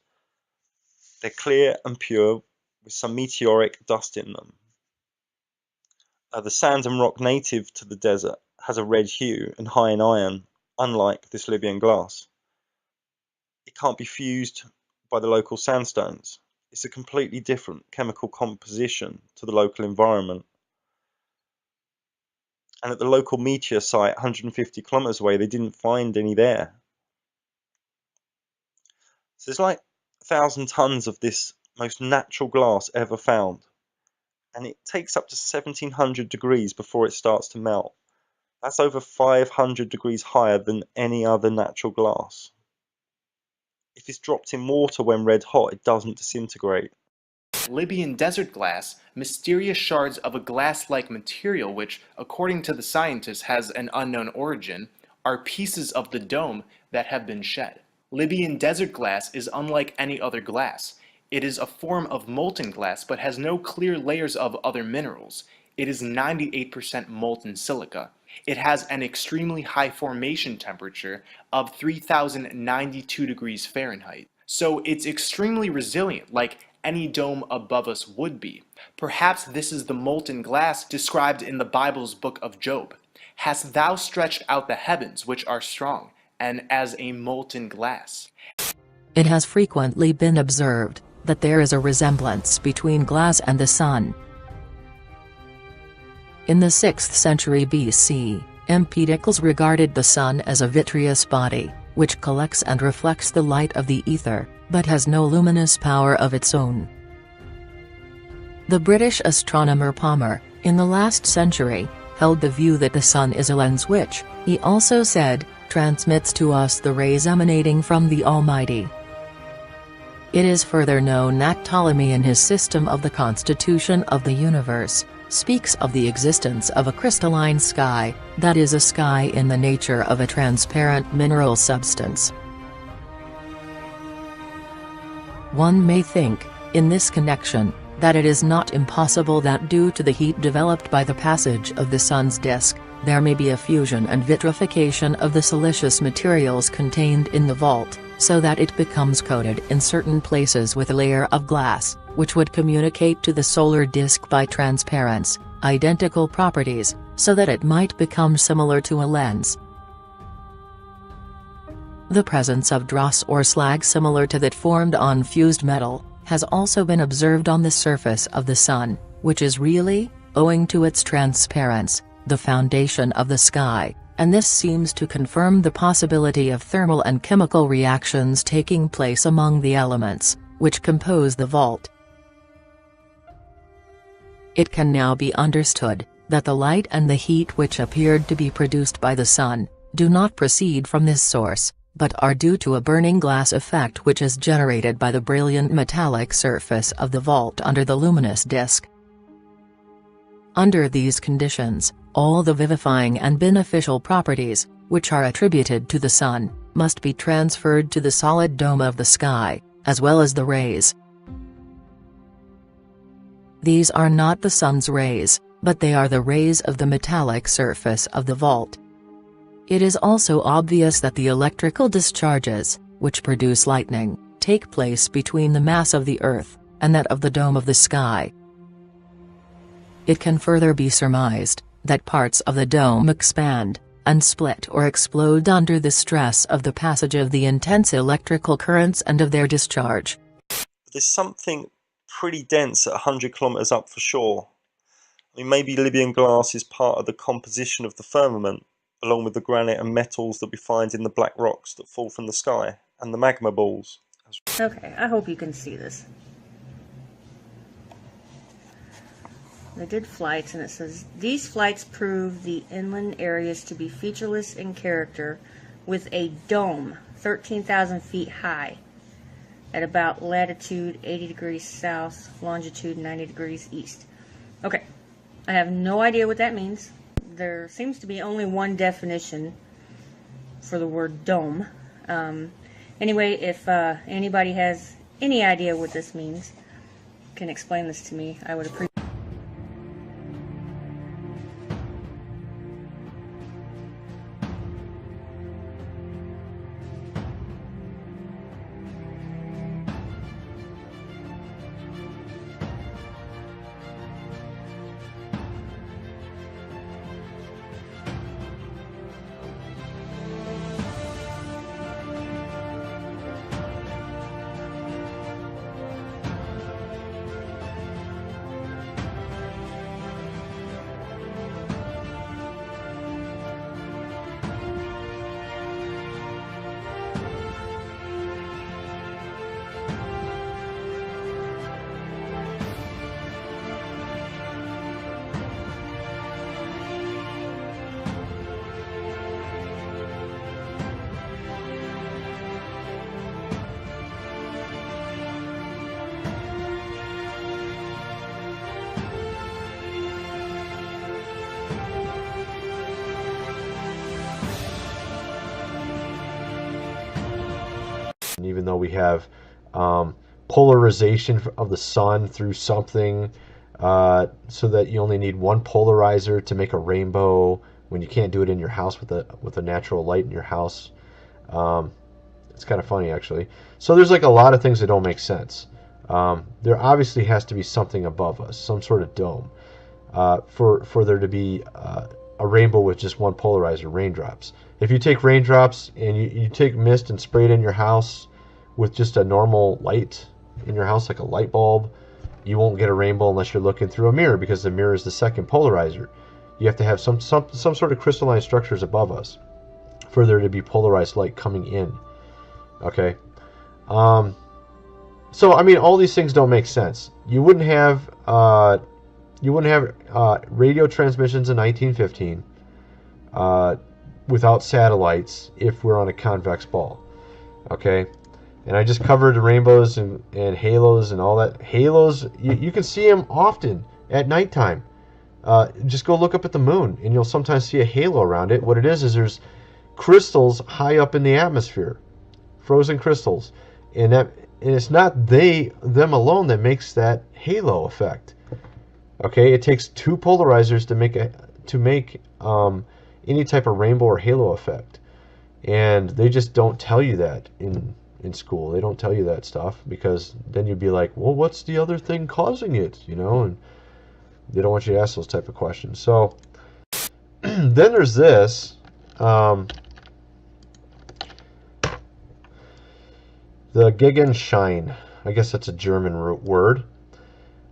They're clear and pure with some meteoric dust in them. The sand and rock native to the desert has a red hue and high in iron, unlike this Libyan glass. It can't be fused by the local sandstones. It's a completely different chemical composition to the local environment. And at the local meteor site 150 kilometers away, they didn't find any there. So there's like 1,000 tons of this most natural glass ever found. And it takes up to 1700 degrees before it starts to melt. That's over 500 degrees higher than any other natural glass. If it's dropped in water when red hot, it doesn't disintegrate. Libyan desert glass, mysterious shards of a glass-like material which, according to the scientists, has an unknown origin, are pieces of the dome that have been shed. Libyan desert glass is unlike any other glass. It is a form of molten glass but has no clear layers of other minerals. It is 98% molten silica. It has an extremely high formation temperature of 3092 degrees Fahrenheit. So it's extremely resilient, like any dome above us would be. Perhaps this is the molten glass described in the Bible's book of Job. Hast thou stretched out the heavens, which are strong, and as a molten glass? It has frequently been observed that there is a resemblance between glass and the sun. In the 6th century BC, Empedocles regarded the sun as a vitreous body, which collects and reflects the light of the ether, but has no luminous power of its own. The British astronomer Palmer, in the last century, held the view that the sun is a lens which, he also said, transmits to us the rays emanating from the Almighty. It is further known that Ptolemy in his system of the constitution of the universe, speaks of the existence of a crystalline sky, that is a sky in the nature of a transparent mineral substance. One may think, in this connection, that it is not impossible that due to the heat developed by the passage of the sun's disk, there may be a fusion and vitrification of the siliceous materials contained in the vault, so that it becomes coated in certain places with a layer of glass, which would communicate to the solar disk by transparence, identical properties, so that it might become similar to a lens. The presence of dross or slag similar to that formed on fused metal, has also been observed on the surface of the sun, which is really, owing to its transparence, the foundation of the sky, and this seems to confirm the possibility of thermal and chemical reactions taking place among the elements, which compose the vault. It can now be understood, that the light and the heat which appeared to be produced by the sun, do not proceed from this source, but are due to a burning glass effect which is generated by the brilliant metallic surface of the vault under the luminous disk. Under these conditions, all the vivifying and beneficial properties, which are attributed to the sun, must be transferred to the solid dome of the sky, as well as the rays. These are not the sun's rays, but they are the rays of the metallic surface of the vault. It is also obvious that the electrical discharges, which produce lightning, take place between the mass of the Earth, and that of the dome of the sky. It can further be surmised, that parts of the dome expand, and split or explode under the stress of the passage of the intense electrical currents and of their discharge. There's something pretty dense at 100 kilometers up for shore. I mean, maybe Libyan glass is part of the composition of the firmament, along with the granite and metals that we find in the black rocks that fall from the sky, and the magma balls. Okay, I hope you can see this. They did flights, and it says, these flights prove the inland areas to be featureless in character, with a dome 13,000 feet high, at about latitude 80 degrees south, longitude 90 degrees east. Okay, I have no idea what that means. There seems to be only one definition, for the word dome. Anyway, if anybody has any idea what this means, can explain this to me, I would appreciate it. And even though we have polarization of the sun through something, so that you only need one polarizer to make a rainbow when you can't do it in your house with a natural light in your house. It's kind of funny, actually. So there's like a lot of things that don't make sense. There obviously has to be something above us, some sort of dome, for there to be a rainbow with just one polarizer, raindrops. If you take raindrops and you take mist and spray it in your house with just a normal light in your house, like a light bulb, you won't get a rainbow unless you're looking through a mirror, because the mirror is the second polarizer. You have to have some sort of crystalline structures above us for there to be polarized light coming in. Okay. So I mean, all these things don't make sense. You wouldn't have radio transmissions in 1915 without satellites if we're on a convex ball. Okay. And I just covered rainbows and halos and all that. Halos, you can see them often at nighttime. Just go look up at the moon and you'll sometimes see a halo around it. What it is there's crystals high up in the atmosphere, frozen crystals, and it's not them alone that makes that halo effect. Okay, it takes two polarizers to make any type of rainbow or halo effect, and they just don't tell you that in school. They don't tell you that stuff, because then you'd be like, well, what's the other thing causing it? You know, and they don't want you to ask those type of questions. So then there's this. The Gegenschein. I guess that's a German root word.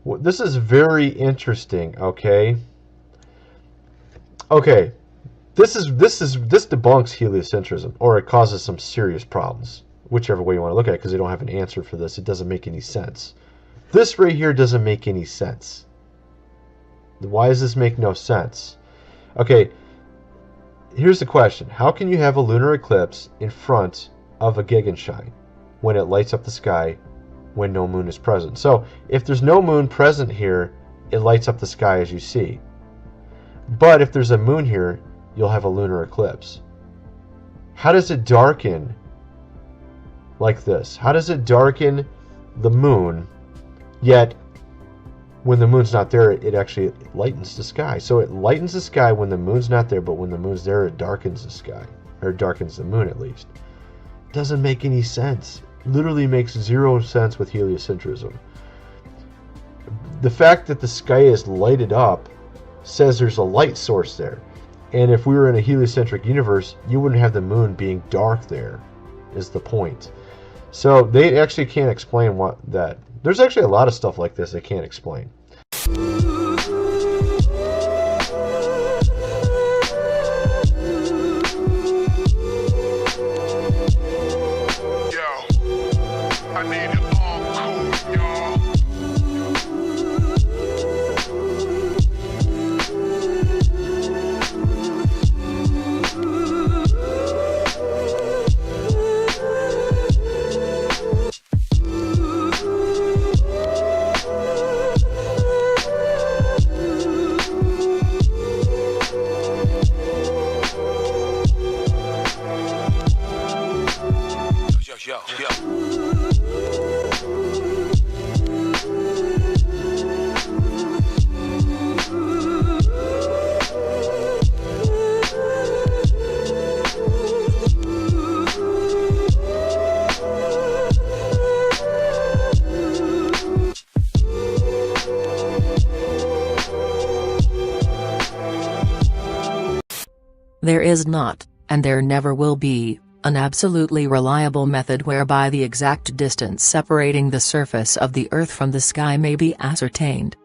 This is very interesting. Okay. This debunks heliocentrism, or it causes some serious problems, whichever way you want to look at it, because they don't have an answer for this. It doesn't make any sense. This right here doesn't make any sense. Why does this make no sense? Okay, here's the question. How can you have a lunar eclipse in front of a Gegenschein when it lights up the sky when no moon is present? So if there's no moon present here, it lights up the sky as you see. But if there's a moon here, you'll have a lunar eclipse. How does it darken like this? How does it darken the moon, yet when the moon's not there, it actually lightens the sky? So it lightens the sky when the moon's not there, but when the moon's there, it darkens the sky, or darkens the moon at least. Doesn't make any sense. Literally makes zero sense with heliocentrism. The fact that the sky is lighted up says there's a light source there. And if we were in a heliocentric universe, you wouldn't have the moon being dark there, is the point. So they actually can't explain what that. There's actually a lot of stuff like this they can't explain. There is not, and there never will be, an absolutely reliable method whereby the exact distance separating the surface of the Earth from the sky may be ascertained.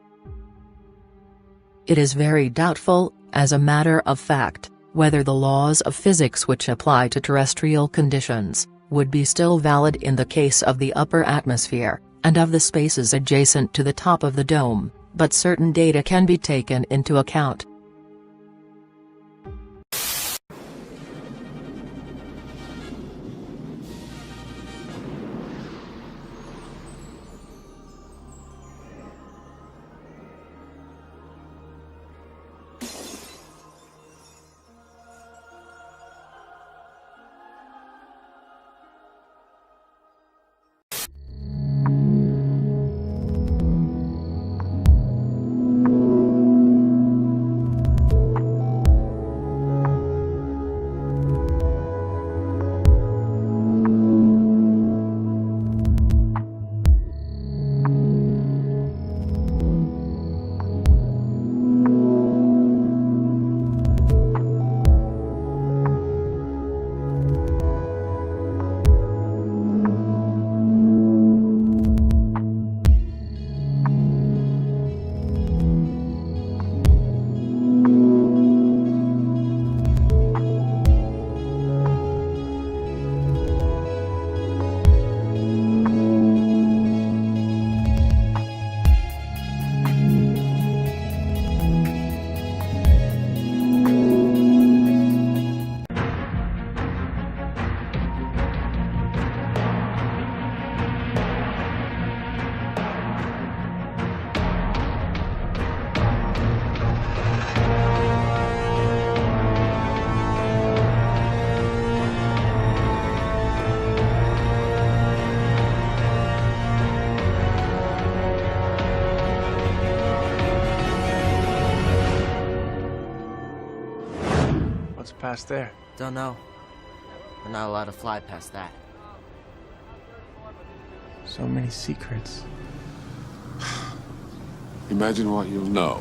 It is very doubtful, as a matter of fact, whether the laws of physics which apply to terrestrial conditions would be still valid in the case of the upper atmosphere, and of the spaces adjacent to the top of the dome, but certain data can be taken into account. What's past there? Don't know. We're not allowed to fly past that. So many secrets. Imagine what you'll know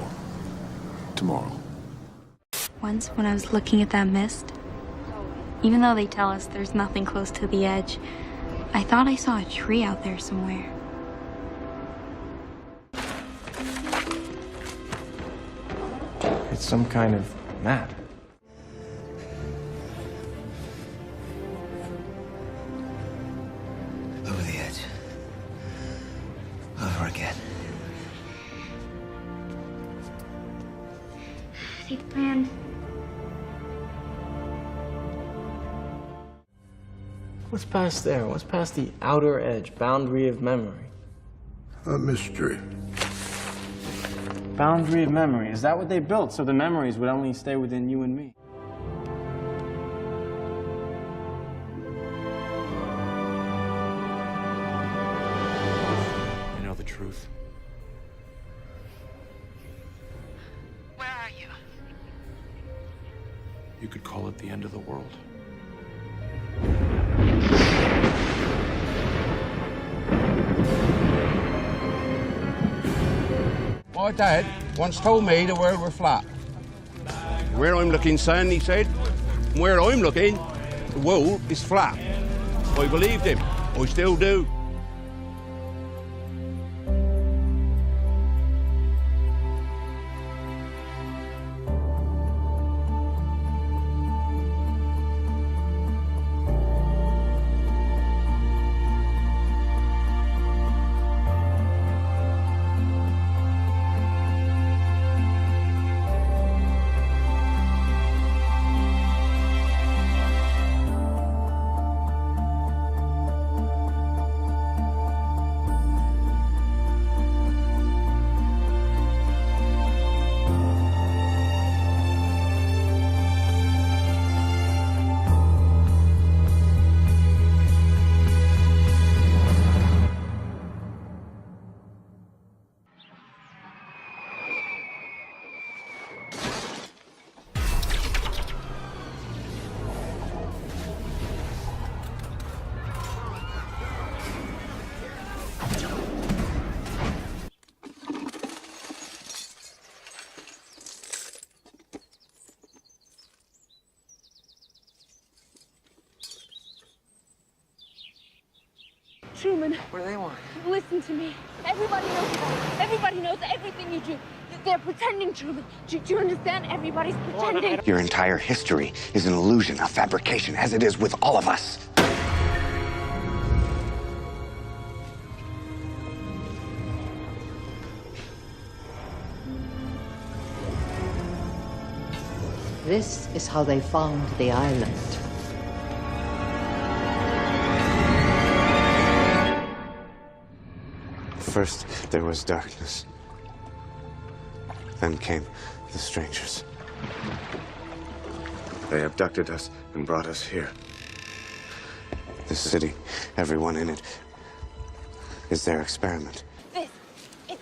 tomorrow. Once when I was looking at that mist, even though they tell us there's nothing close to the edge, I thought I saw a tree out there somewhere. It's some kind of map. Over the edge. Over again. See the plan? What's past there? What's past the outer edge, boundary of memory? A mystery. Boundary of memory. Is that what they built so the memories would only stay within you and me? You know the truth. Where are you? You could call it the end of the world. My dad once told me the world was flat. Where I'm looking, son, he said. Where I'm looking, the world is flat. I believed him. I still do. Truman. What do they want? Listen to me. Everybody knows about it. Everybody knows everything you do. They're pretending, Truman. Do you understand? Everybody's pretending. Your entire history is an illusion, a fabrication, as it is with all of us. This is how they found the island. First, there was darkness. Then came the strangers. They abducted us and brought us here. This city, everyone in it, is their experiment.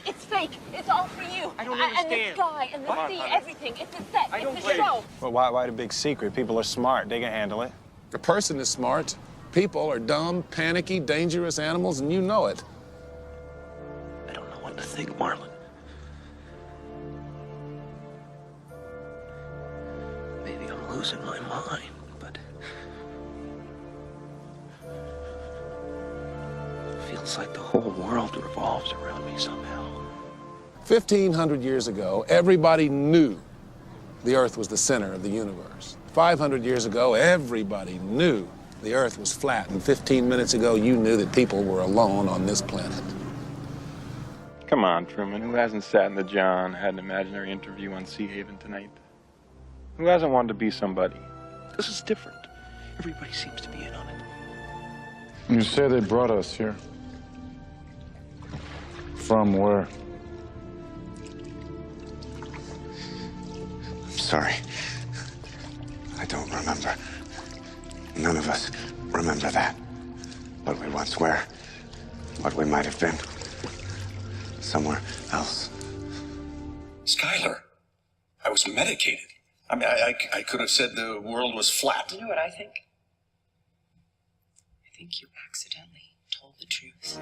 It's fake. It's all for you. I don't And the understand. sky and the sea, everything. It's a set. It's a show. Well, why the big secret? People are smart. They can handle it. A person is smart. People are dumb, panicky, dangerous animals, and you know it. I don't know what to think, Marlon. Maybe I'm losing my mind, but it feels like the whole world revolves around me somehow. 1,500 years ago, everybody knew the Earth was the center of the universe. 500 years ago, everybody knew the Earth was flat. And 15 minutes ago, you knew that people were alone on this planet. Come on, Truman. Who hasn't sat in the John, had an imaginary interview on Sea Haven tonight? Who hasn't wanted to be somebody? This is different. Everybody seems to be in on it. You say they brought us here. From where? I'm sorry. I don't remember. None of us remember that. What we once were. What we might have been. Somewhere else. Skylar, I was medicated. I mean, I could have said the world was flat. You know what I think? I think you accidentally told the truth.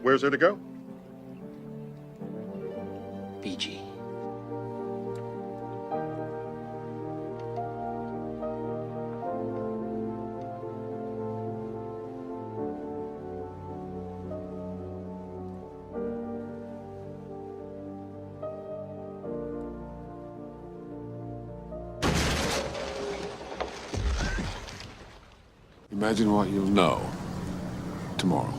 Where's there to go? BG. Imagine what you'll know tomorrow.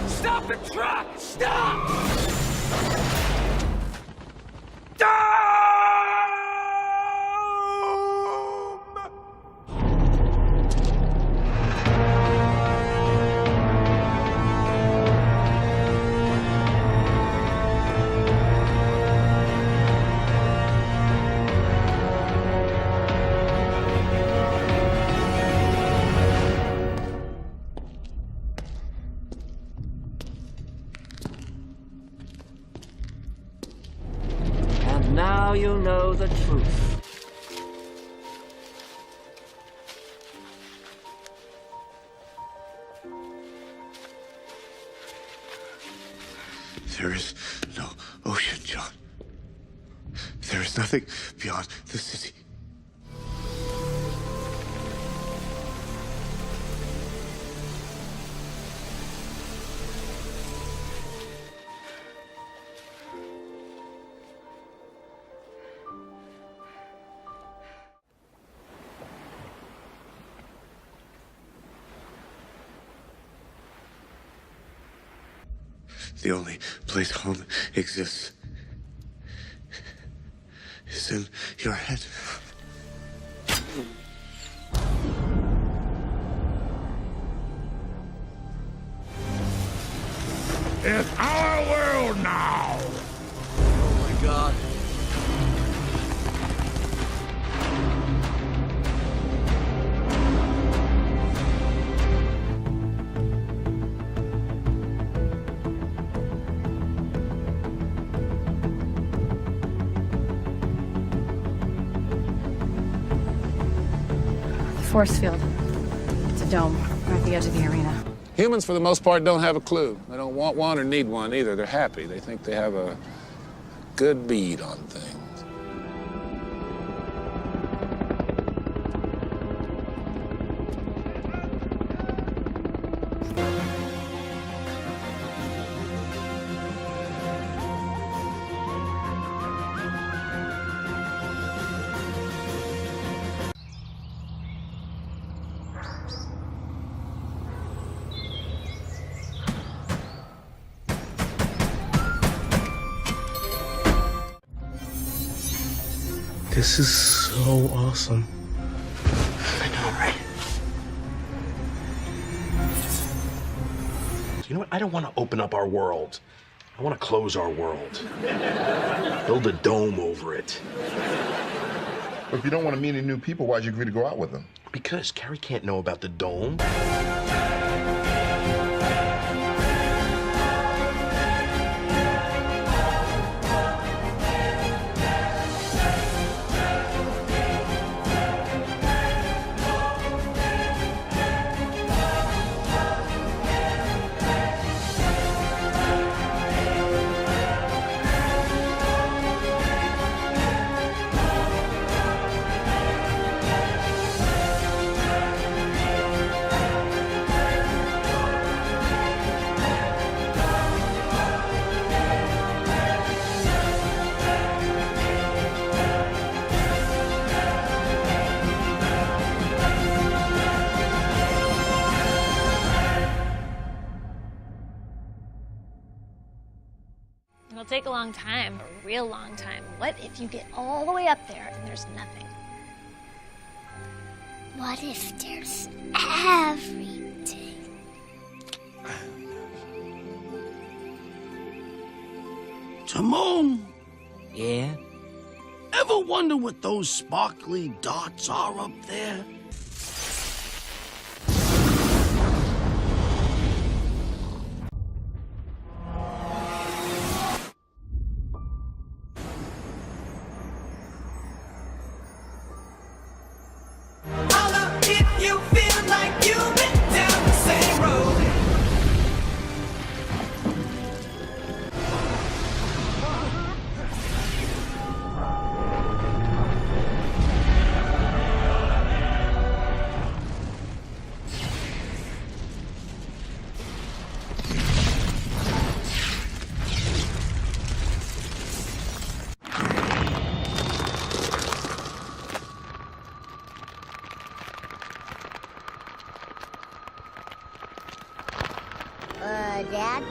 Stop the truck! Stop! And now you know the truth. There is no ocean, John. There is nothing beyond the city. The only place home exists is in your head. It's our world now! Oh my god. The force field. It's a dome. We're at the edge of the arena. Humans, for the most part, don't have a clue. They don't want one or need one either. They're happy. They think they have a good bead on things. This is so awesome. I know, right? You know what? I don't want to open up our world. I want to close our world. Build a dome over it. But if you don't want to meet any new people, why'd you agree to go out with them? Because Carrie can't know about the dome. It'll take a long time, a real long time. What if you get all the way up there and there's nothing? What if there's everything? Timon, Yeah? ever wonder what those sparkly dots are up there? If you feel like you've been down the same road. Dad?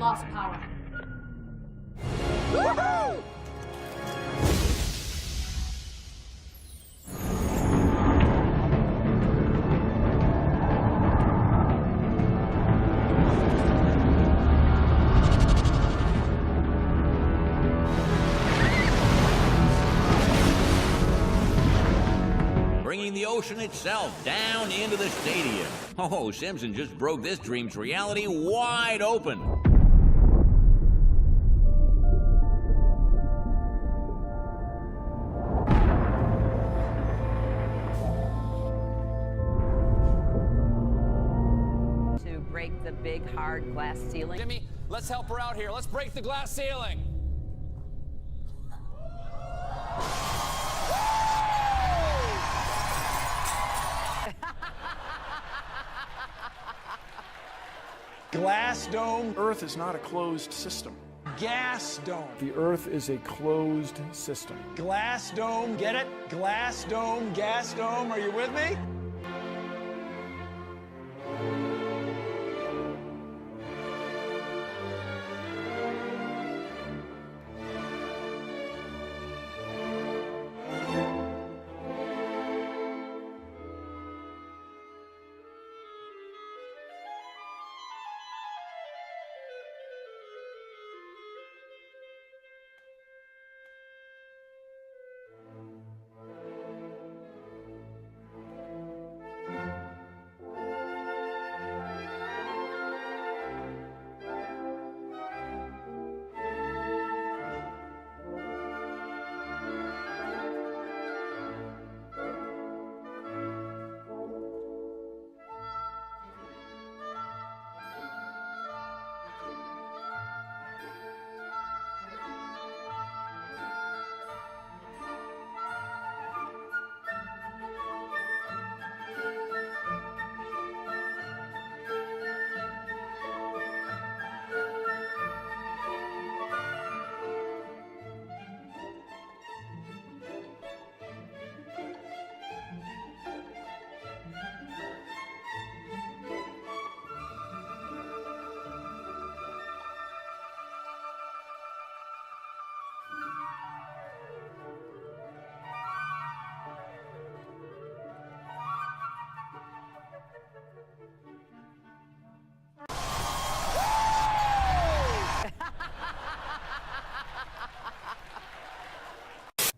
lost power. Woohoo! Bringing the ocean itself down into the stadium. Oh, Simpson just broke this dream's reality wide open. To break the big hard glass ceiling. Jimmy, let's help her out here. Let's break the glass ceiling. Glass dome. Earth is not a closed system. Gas dome. The Earth is a closed system. Glass dome. Get it? Glass dome, gas dome. Are you with me?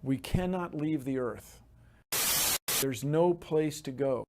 We cannot leave the Earth. There's no place to go.